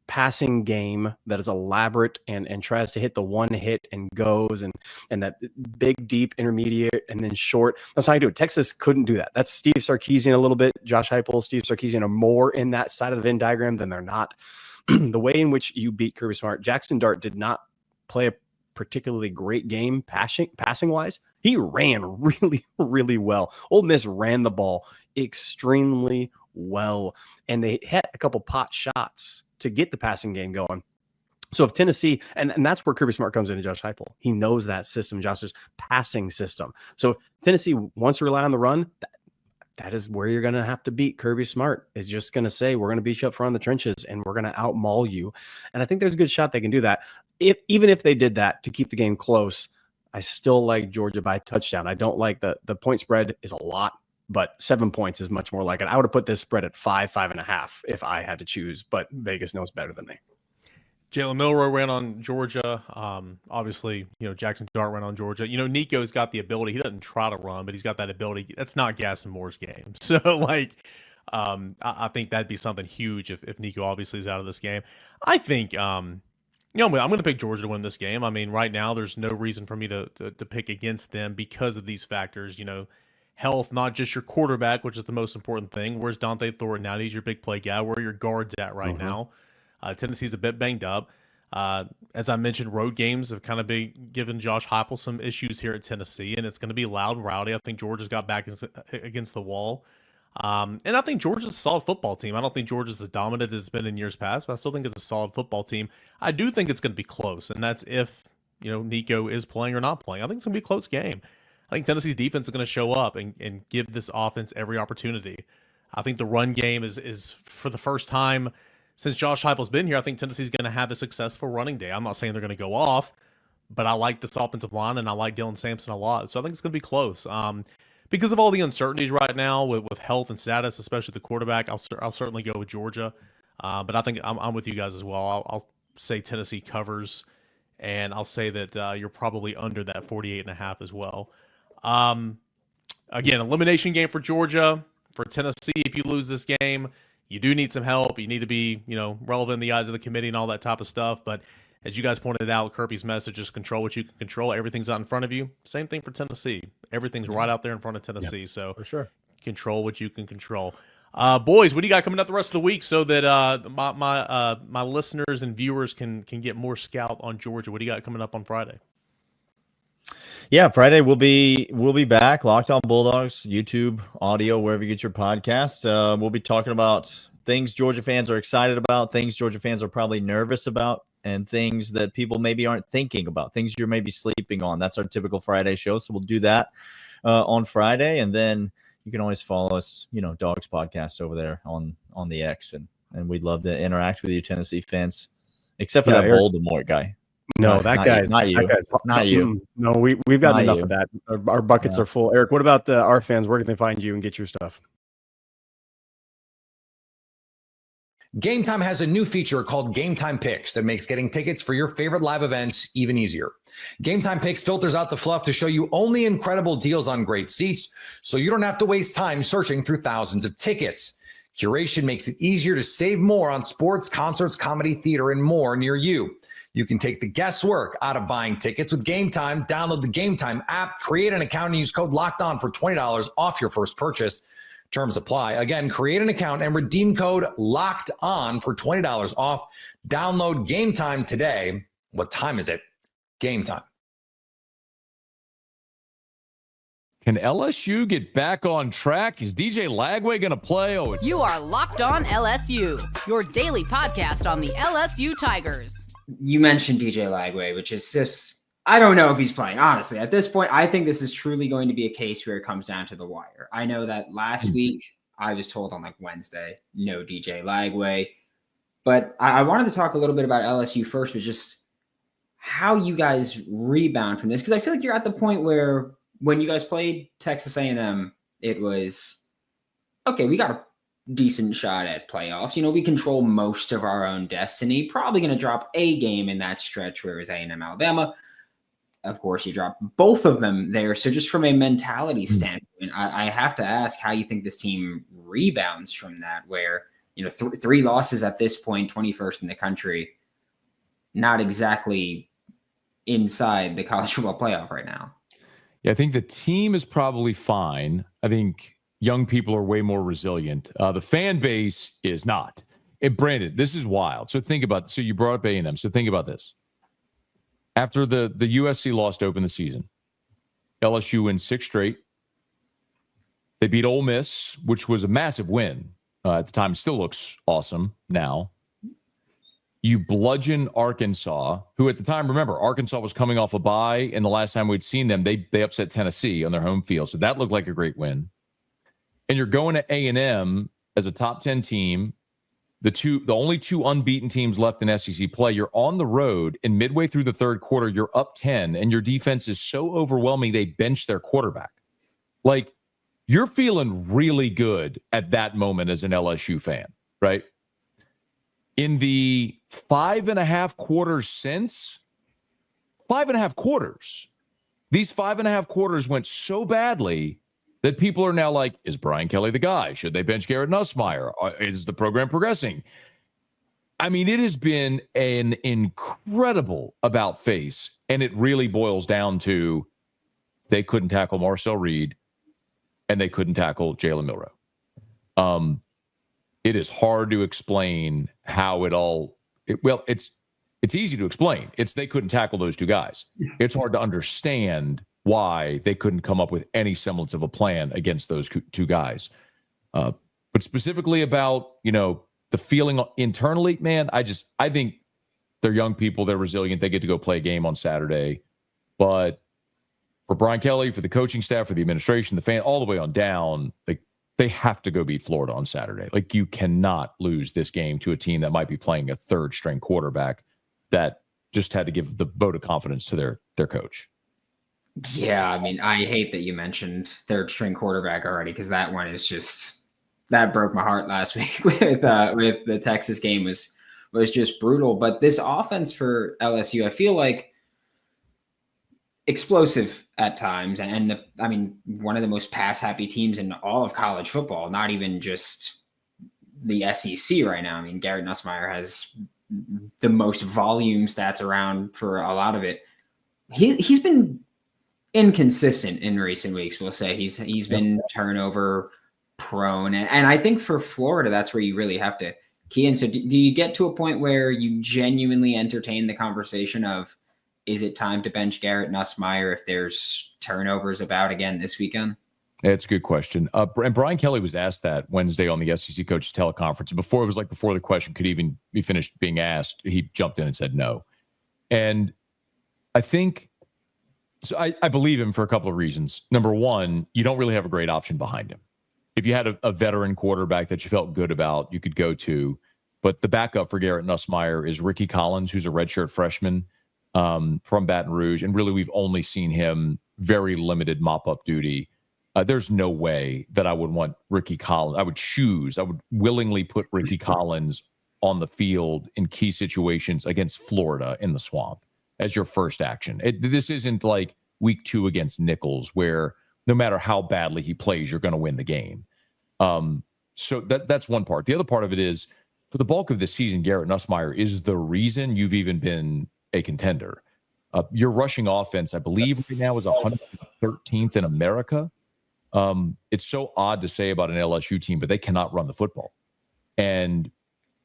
passing game that is elaborate and tries to hit the one hit and goes and that big, deep, intermediate, and then short. That's how you do it. Texas couldn't do that. That's Steve Sarkisian a little bit. Josh Heupel, Steve Sarkisian are more in that side of the Venn diagram than they're not. The way in which you beat Kirby Smart, Jackson Dart did not play a particularly great game passing wise. He ran really, really well. Ole Miss ran the ball extremely well, and they hit a couple pot shots to get the passing game going. So if Tennessee, and that's where Kirby Smart comes into Josh Heupel. He knows that system, Josh's passing system. So Tennessee wants to rely on the run. That is where you're going to have to beat Kirby Smart. Is just going to say, we're going to beat you up front in the trenches and we're going to outmaul you. And I think there's a good shot they can do that. Even if they did that to keep the game close, I still like Georgia by touchdown. I don't like the point spread is a lot, but 7 points is much more like it. I would have put this spread at 5.5 if I had to choose, but Vegas knows better than me. Jalen Milroe ran on Georgia. Obviously, Jackson Dart ran on Georgia. Nico's got the ability. He doesn't try to run, but he's got that ability. That's not Gas and Moore's game. So, I think that'd be something huge if Nico obviously is out of this game. I think, I'm going to pick Georgia to win this game. I mean, right now, there's no reason for me to pick against them because of these factors. Health, not just your quarterback, which is the most important thing. Where's Dante Thornton now? He's your big play guy. Where are your guards at right now? Tennessee's a bit banged up. As I mentioned, road games have kind of been giving Josh Heupel some issues here at Tennessee, and it's going to be loud and rowdy. I think Georgia's got back against the wall. And I think Georgia's a solid football team. I don't think Georgia's as dominant as it's been in years past, but I still think it's a solid football team. I do think it's going to be close, and that's if, Nico is playing or not playing. I think it's going to be a close game. I think Tennessee's defense is going to show up and give this offense every opportunity. I think the run game is for the first time since Josh Heupel's been here, I think Tennessee's going to have a successful running day. I'm not saying they're going to go off, but I like this offensive line and I like Dylan Sampson a lot. So I think it's going to be close. Because of all the uncertainties right now with health and status, especially the quarterback, I'll certainly go with Georgia. But I think I'm with you guys as well. I'll say Tennessee covers, and I'll say that you're probably under that 48.5 as well. Again, elimination game for Georgia. For Tennessee, if you lose this game, you do need some help. You need to be, relevant in the eyes of the committee and all that type of stuff. But as you guys pointed out, Kirby's message is control what you can control. Everything's out in front of you. Same thing for Tennessee. Everything's right out there in front of Tennessee. So for sure, control what you can control. Boys, what do you got coming up the rest of the week so that my listeners and viewers can get more scout on Georgia? What do you got coming up on Friday? Yeah, Friday we'll be back. Locked On Bulldogs, YouTube, audio, wherever you get your podcast. We'll be talking about things Georgia fans are excited about, things Georgia fans are probably nervous about, and things that people maybe aren't thinking about, things you're maybe sleeping on. That's our typical Friday show. So we'll do that on Friday, and then you can always follow us, Dogs Podcast over there on the X, and we'd love to interact with you, Tennessee fans, except for that Eric, Voldemort guy. No, that guy's not you. Not you. No, we've got Not enough you. of that. Our buckets are full. Eric, what about our fans? Where can they find you and get your stuff? Game Time has a new feature called Game Time Picks that makes getting tickets for your favorite live events even easier. Game Time Picks filters out the fluff to show you only incredible deals on great seats, so you don't have to waste time searching through thousands of tickets. Curation makes it easier to save more on sports, concerts, comedy, theater, and more near you. You can take the guesswork out of buying tickets with Game Time. Download the Game Time app, create an account, and use code LOCKEDON for $20 off your first purchase. Terms apply. Again, create an account and redeem code LOCKEDON for $20 off. Download Game Time today. What time is it? Game Time. Can LSU get back on track? Is DJ Lagway going to play? You are Locked On LSU, your daily podcast on the LSU Tigers. You mentioned DJ Lagway, which is just, I don't know if he's playing. Honestly, at this point, I think this is truly going to be a case where it comes down to the wire. I know that last week I was told on Wednesday, no DJ Lagway. But I wanted to talk a little bit about LSU first, but just how you guys rebound from this. Because I feel like you're at the point where when you guys played Texas A&M, it was, okay, we got a decent shot at playoffs. We control most of our own destiny. Probably going to drop a game in that stretch where it was A&M Alabama. Of course, you dropped both of them there. So just from a mentality standpoint, I have to ask how you think this team rebounds from that, where, three losses at this point, 21st in the country, not exactly inside the college football playoff right now. Yeah, I think the team is probably fine. I think young people are way more resilient. The fan base is not. And Brandon, this is wild. So think about, so you brought up A&M. So think about this. After the USC loss to open the season, LSU wins 6 straight. They beat Ole Miss, which was a massive win at the time. It still looks awesome now. You bludgeon Arkansas, who at the time, remember, Arkansas was coming off a bye, and the last time we'd seen them, they upset Tennessee on their home field. So that looked like a great win. And you're going to A&M as a top 10 team, the only 2 unbeaten teams left in SEC play. You're on the road, and midway through the third quarter, you're up 10, and your defense is so overwhelming they bench their quarterback. Like, you're feeling really good at that moment as an LSU fan, right? In the 5.5 quarters since, 5.5 quarters, these 5.5 quarters went so badly that people are now like, is Brian Kelly the guy? Should they bench Garrett Nussmeier? Is the program progressing? I mean, it has been an incredible about face, and it really boils down to they couldn't tackle Marcel Reed, and they couldn't tackle Jalen Milroe. It is hard to explain how it all. It's easy to explain. They couldn't tackle those 2 guys. It's hard to understand why they couldn't come up with any semblance of a plan against those 2 guys. But specifically about, the feeling internally, man, I think they're young people. They're resilient. They get to go play a game on Saturday. But for Brian Kelly, for the coaching staff, for the administration, the fan, all the way on down, like they have to go beat Florida on Saturday. Like you cannot lose this game to a team that might be playing a third string quarterback that just had to give the vote of confidence to their coach. Yeah, I mean, I hate that you mentioned third string quarterback already, because that one is just, that broke my heart last week with the Texas game was just brutal. But this offense for LSU, I feel like explosive at times, and I mean, one of the most pass happy teams in all of college football, not even just the SEC right now. I mean, Garrett Nussmeier has the most volume stats around for a lot of it. He's been inconsistent in recent weeks. We'll say he's been turnover prone, and I think for Florida, that's where you really have to key in. So do you get to a point where you genuinely entertain the conversation of, is it time to bench Garrett Nussmeier if there's turnovers about again this weekend? It's a good question. And Brian Kelly was asked that Wednesday on the SEC coaches teleconference. Before the question could even be finished being asked, he jumped in and said no. And I think, so I believe him for a couple of reasons. Number one, you don't really have a great option behind him. If you had a veteran quarterback that you felt good about, you could go to. But the backup for Garrett Nussmeier is Ricky Collins, who's a redshirt freshman from Baton Rouge. And really, we've only seen him very limited mop-up duty. There's no way that I would want Ricky Collins. I would willingly put Ricky Collins on the field in key situations against Florida in the Swamp as your first action. This isn't like week 2 against Nichols, where no matter how badly he plays, you're going to win the game. So that's one part. The other part of it is, for the bulk of this season, Garrett Nussmeier is the reason you've even been a contender. Your rushing offense, I believe right now, is 113th in America. It's so odd to say about an LSU team, but they cannot run the football. And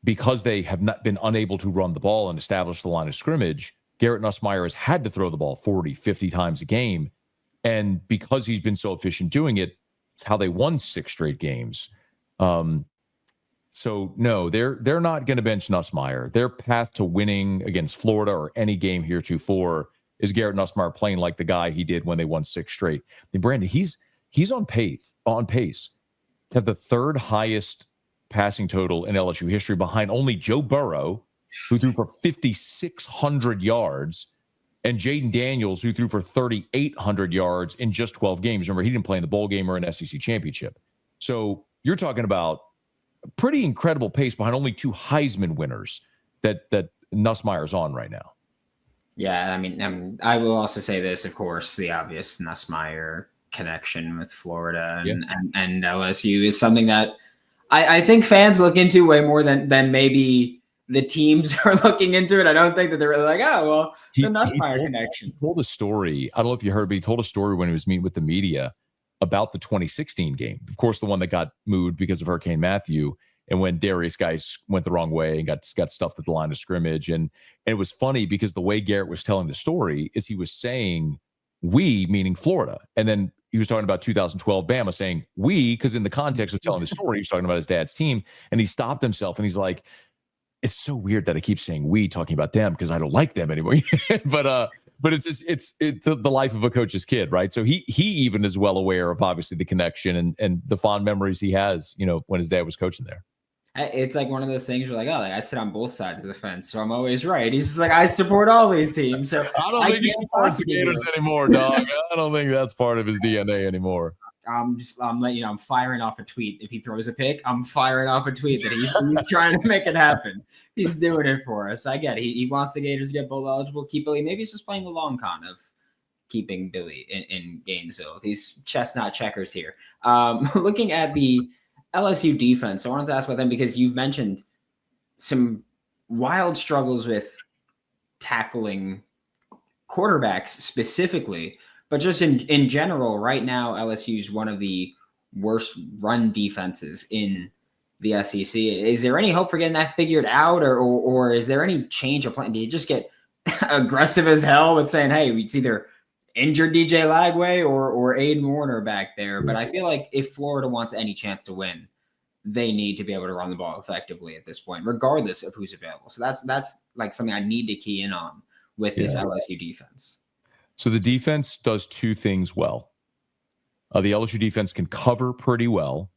because they have not been unable to run the ball and establish the line of scrimmage, Garrett Nussmeier has had to throw the ball 40, 50 times a game. And because he's been so efficient doing it, it's how they won 6 straight games. So no, they're not going to bench Nussmeier. Their path to winning against Florida or any game heretofore is Garrett Nussmeier playing like the guy he did when they won 6 straight. And Brandon, he's on pace to have the 3rd highest passing total in LSU history, behind only Joe Burrow, who threw for 5,600 yards, and Jaden Daniels, who threw for 3,800 yards in just 12 games. Remember, he didn't play in the bowl game or an SEC championship. So you're talking about a pretty incredible pace behind only 2 Heisman winners that Nussmeier's on right now. Yeah, I mean, I will also say this, of course, the obvious Nussmeier connection with Florida and LSU is something that I think fans look into way more than maybe the teams are looking into it. I don't think that they're really like, oh, well, the Nussmeier connection. He told a story. I don't know if you heard, but he told a story when he was meeting with the media about the 2016 game. Of course, the one that got moved because of Hurricane Matthew, and when Darius Geis went the wrong way and got stuffed at the line of scrimmage. And it was funny because the way Garrett was telling the story is he was saying we, meaning Florida. And then he was talking about 2012 Bama, saying we, because in the context of telling the story, he was talking about his dad's team. And he stopped himself and he's like, it's so weird that I keep saying we, talking about them, because I don't like them anymore. But it's the life of a coach's kid, right? So he even is well aware of obviously the connection and the fond memories he has, when his dad was coaching there. It's like one of those things where like, oh, like I sit on both sides of the fence, so I'm always right. He's just like, I support all these teams. So I don't think he supports the Gators anymore, dog. I don't think that's part of his DNA anymore. I'm letting you know, I'm firing off a tweet. If he throws a pick, I'm firing off a tweet that he's trying to make it happen. He's doing it for us. I get it. He wants the Gators to get bowl eligible, keep Billy. Maybe he's just playing the long con of keeping Billy in Gainesville. He's chess, not checkers here. Looking at the LSU defense, I wanted to ask about them because you've mentioned some wild struggles with tackling quarterbacks specifically. But just in general, right now, LSU is one of the worst run defenses in the SEC. Is there any hope for getting that figured out, or is there any change of plan? Do you just get aggressive as hell with saying, hey, it's either injured DJ Lagway or Aiden Warner back there? But I feel like if Florida wants any chance to win, they need to be able to run the ball effectively at this point, regardless of who's available. So that's like something I need to key in on with this LSU defense. So the defense does two things well. The LSU defense can cover pretty well,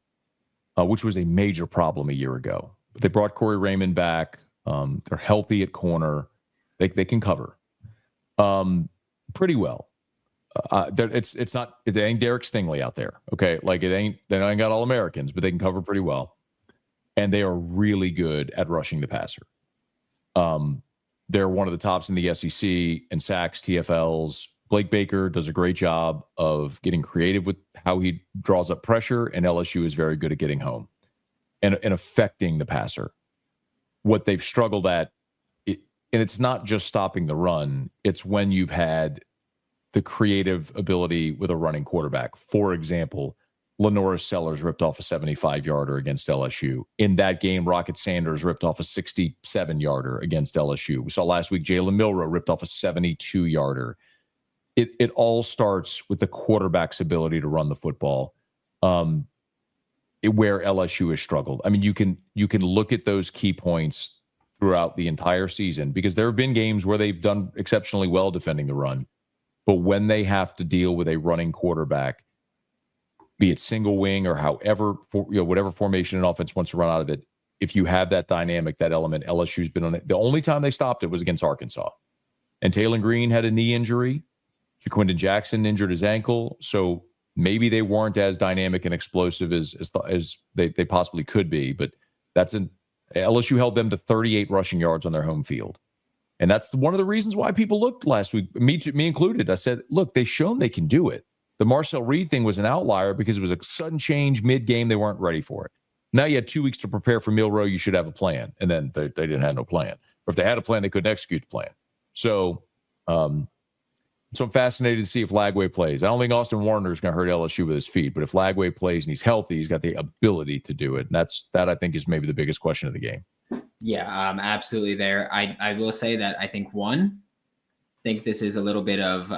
which was a major problem a year ago. But they brought Corey Raymond back. They're healthy at corner. They can cover pretty well. It ain't Derek Stingley out there. Okay. Like they ain't got all Americans, but they can cover pretty well. And they are really good at rushing the passer. They're one of the tops in the SEC in sacks, TFLs. Blake Baker does a great job of getting creative with how he draws up pressure, and LSU is very good at getting home and affecting the passer. What they've struggled at, and it's not just stopping the run, it's when you've had the creative ability with a running quarterback. For example, Lenoris Sellers ripped off a 75-yarder against LSU. In that game, Rocket Sanders ripped off a 67-yarder against LSU. We saw last week Jalen Milroe ripped off a 72-yarder. It all starts with the quarterback's ability to run the football, where LSU has struggled. I mean, you can look at those key points throughout the entire season because there have been games where they've done exceptionally well defending the run. But when they have to deal with a running quarterback, be it single wing or however, whatever formation an offense wants to run out of it, if you have that dynamic, that element, LSU's been on it. The only time they stopped it was against Arkansas. And Taylor Green had a knee injury. Jaquindon Jackson injured his ankle. So maybe they weren't as dynamic and explosive as they possibly could be. But LSU held them to 38 rushing yards on their home field. And that's one of the reasons why people looked last week, me included. I said, look, they've shown they can do it. The Marcel Reed thing was an outlier because it was a sudden change mid-game. They weren't ready for it. Now you had 2 weeks to prepare for Milroe. You should have a plan. And then they didn't have no plan. Or if they had a plan, they couldn't execute the plan. So I'm fascinated to see if Lagway plays. I don't think Austin Warner is going to hurt LSU with his feet. But if Lagway plays and he's healthy, he's got the ability to do it. And that I think is maybe the biggest question of the game. Yeah, absolutely there. I will say that I think this is a little bit of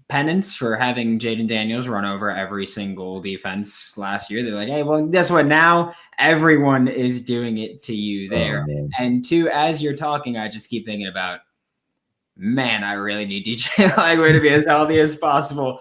penance for having Jaden Daniels run over every single defense last year. They're like, hey, well, guess what? Now everyone is doing it to you there. And two, as you're talking, I just keep thinking about, man, I really need DJ Lagway to be as healthy as possible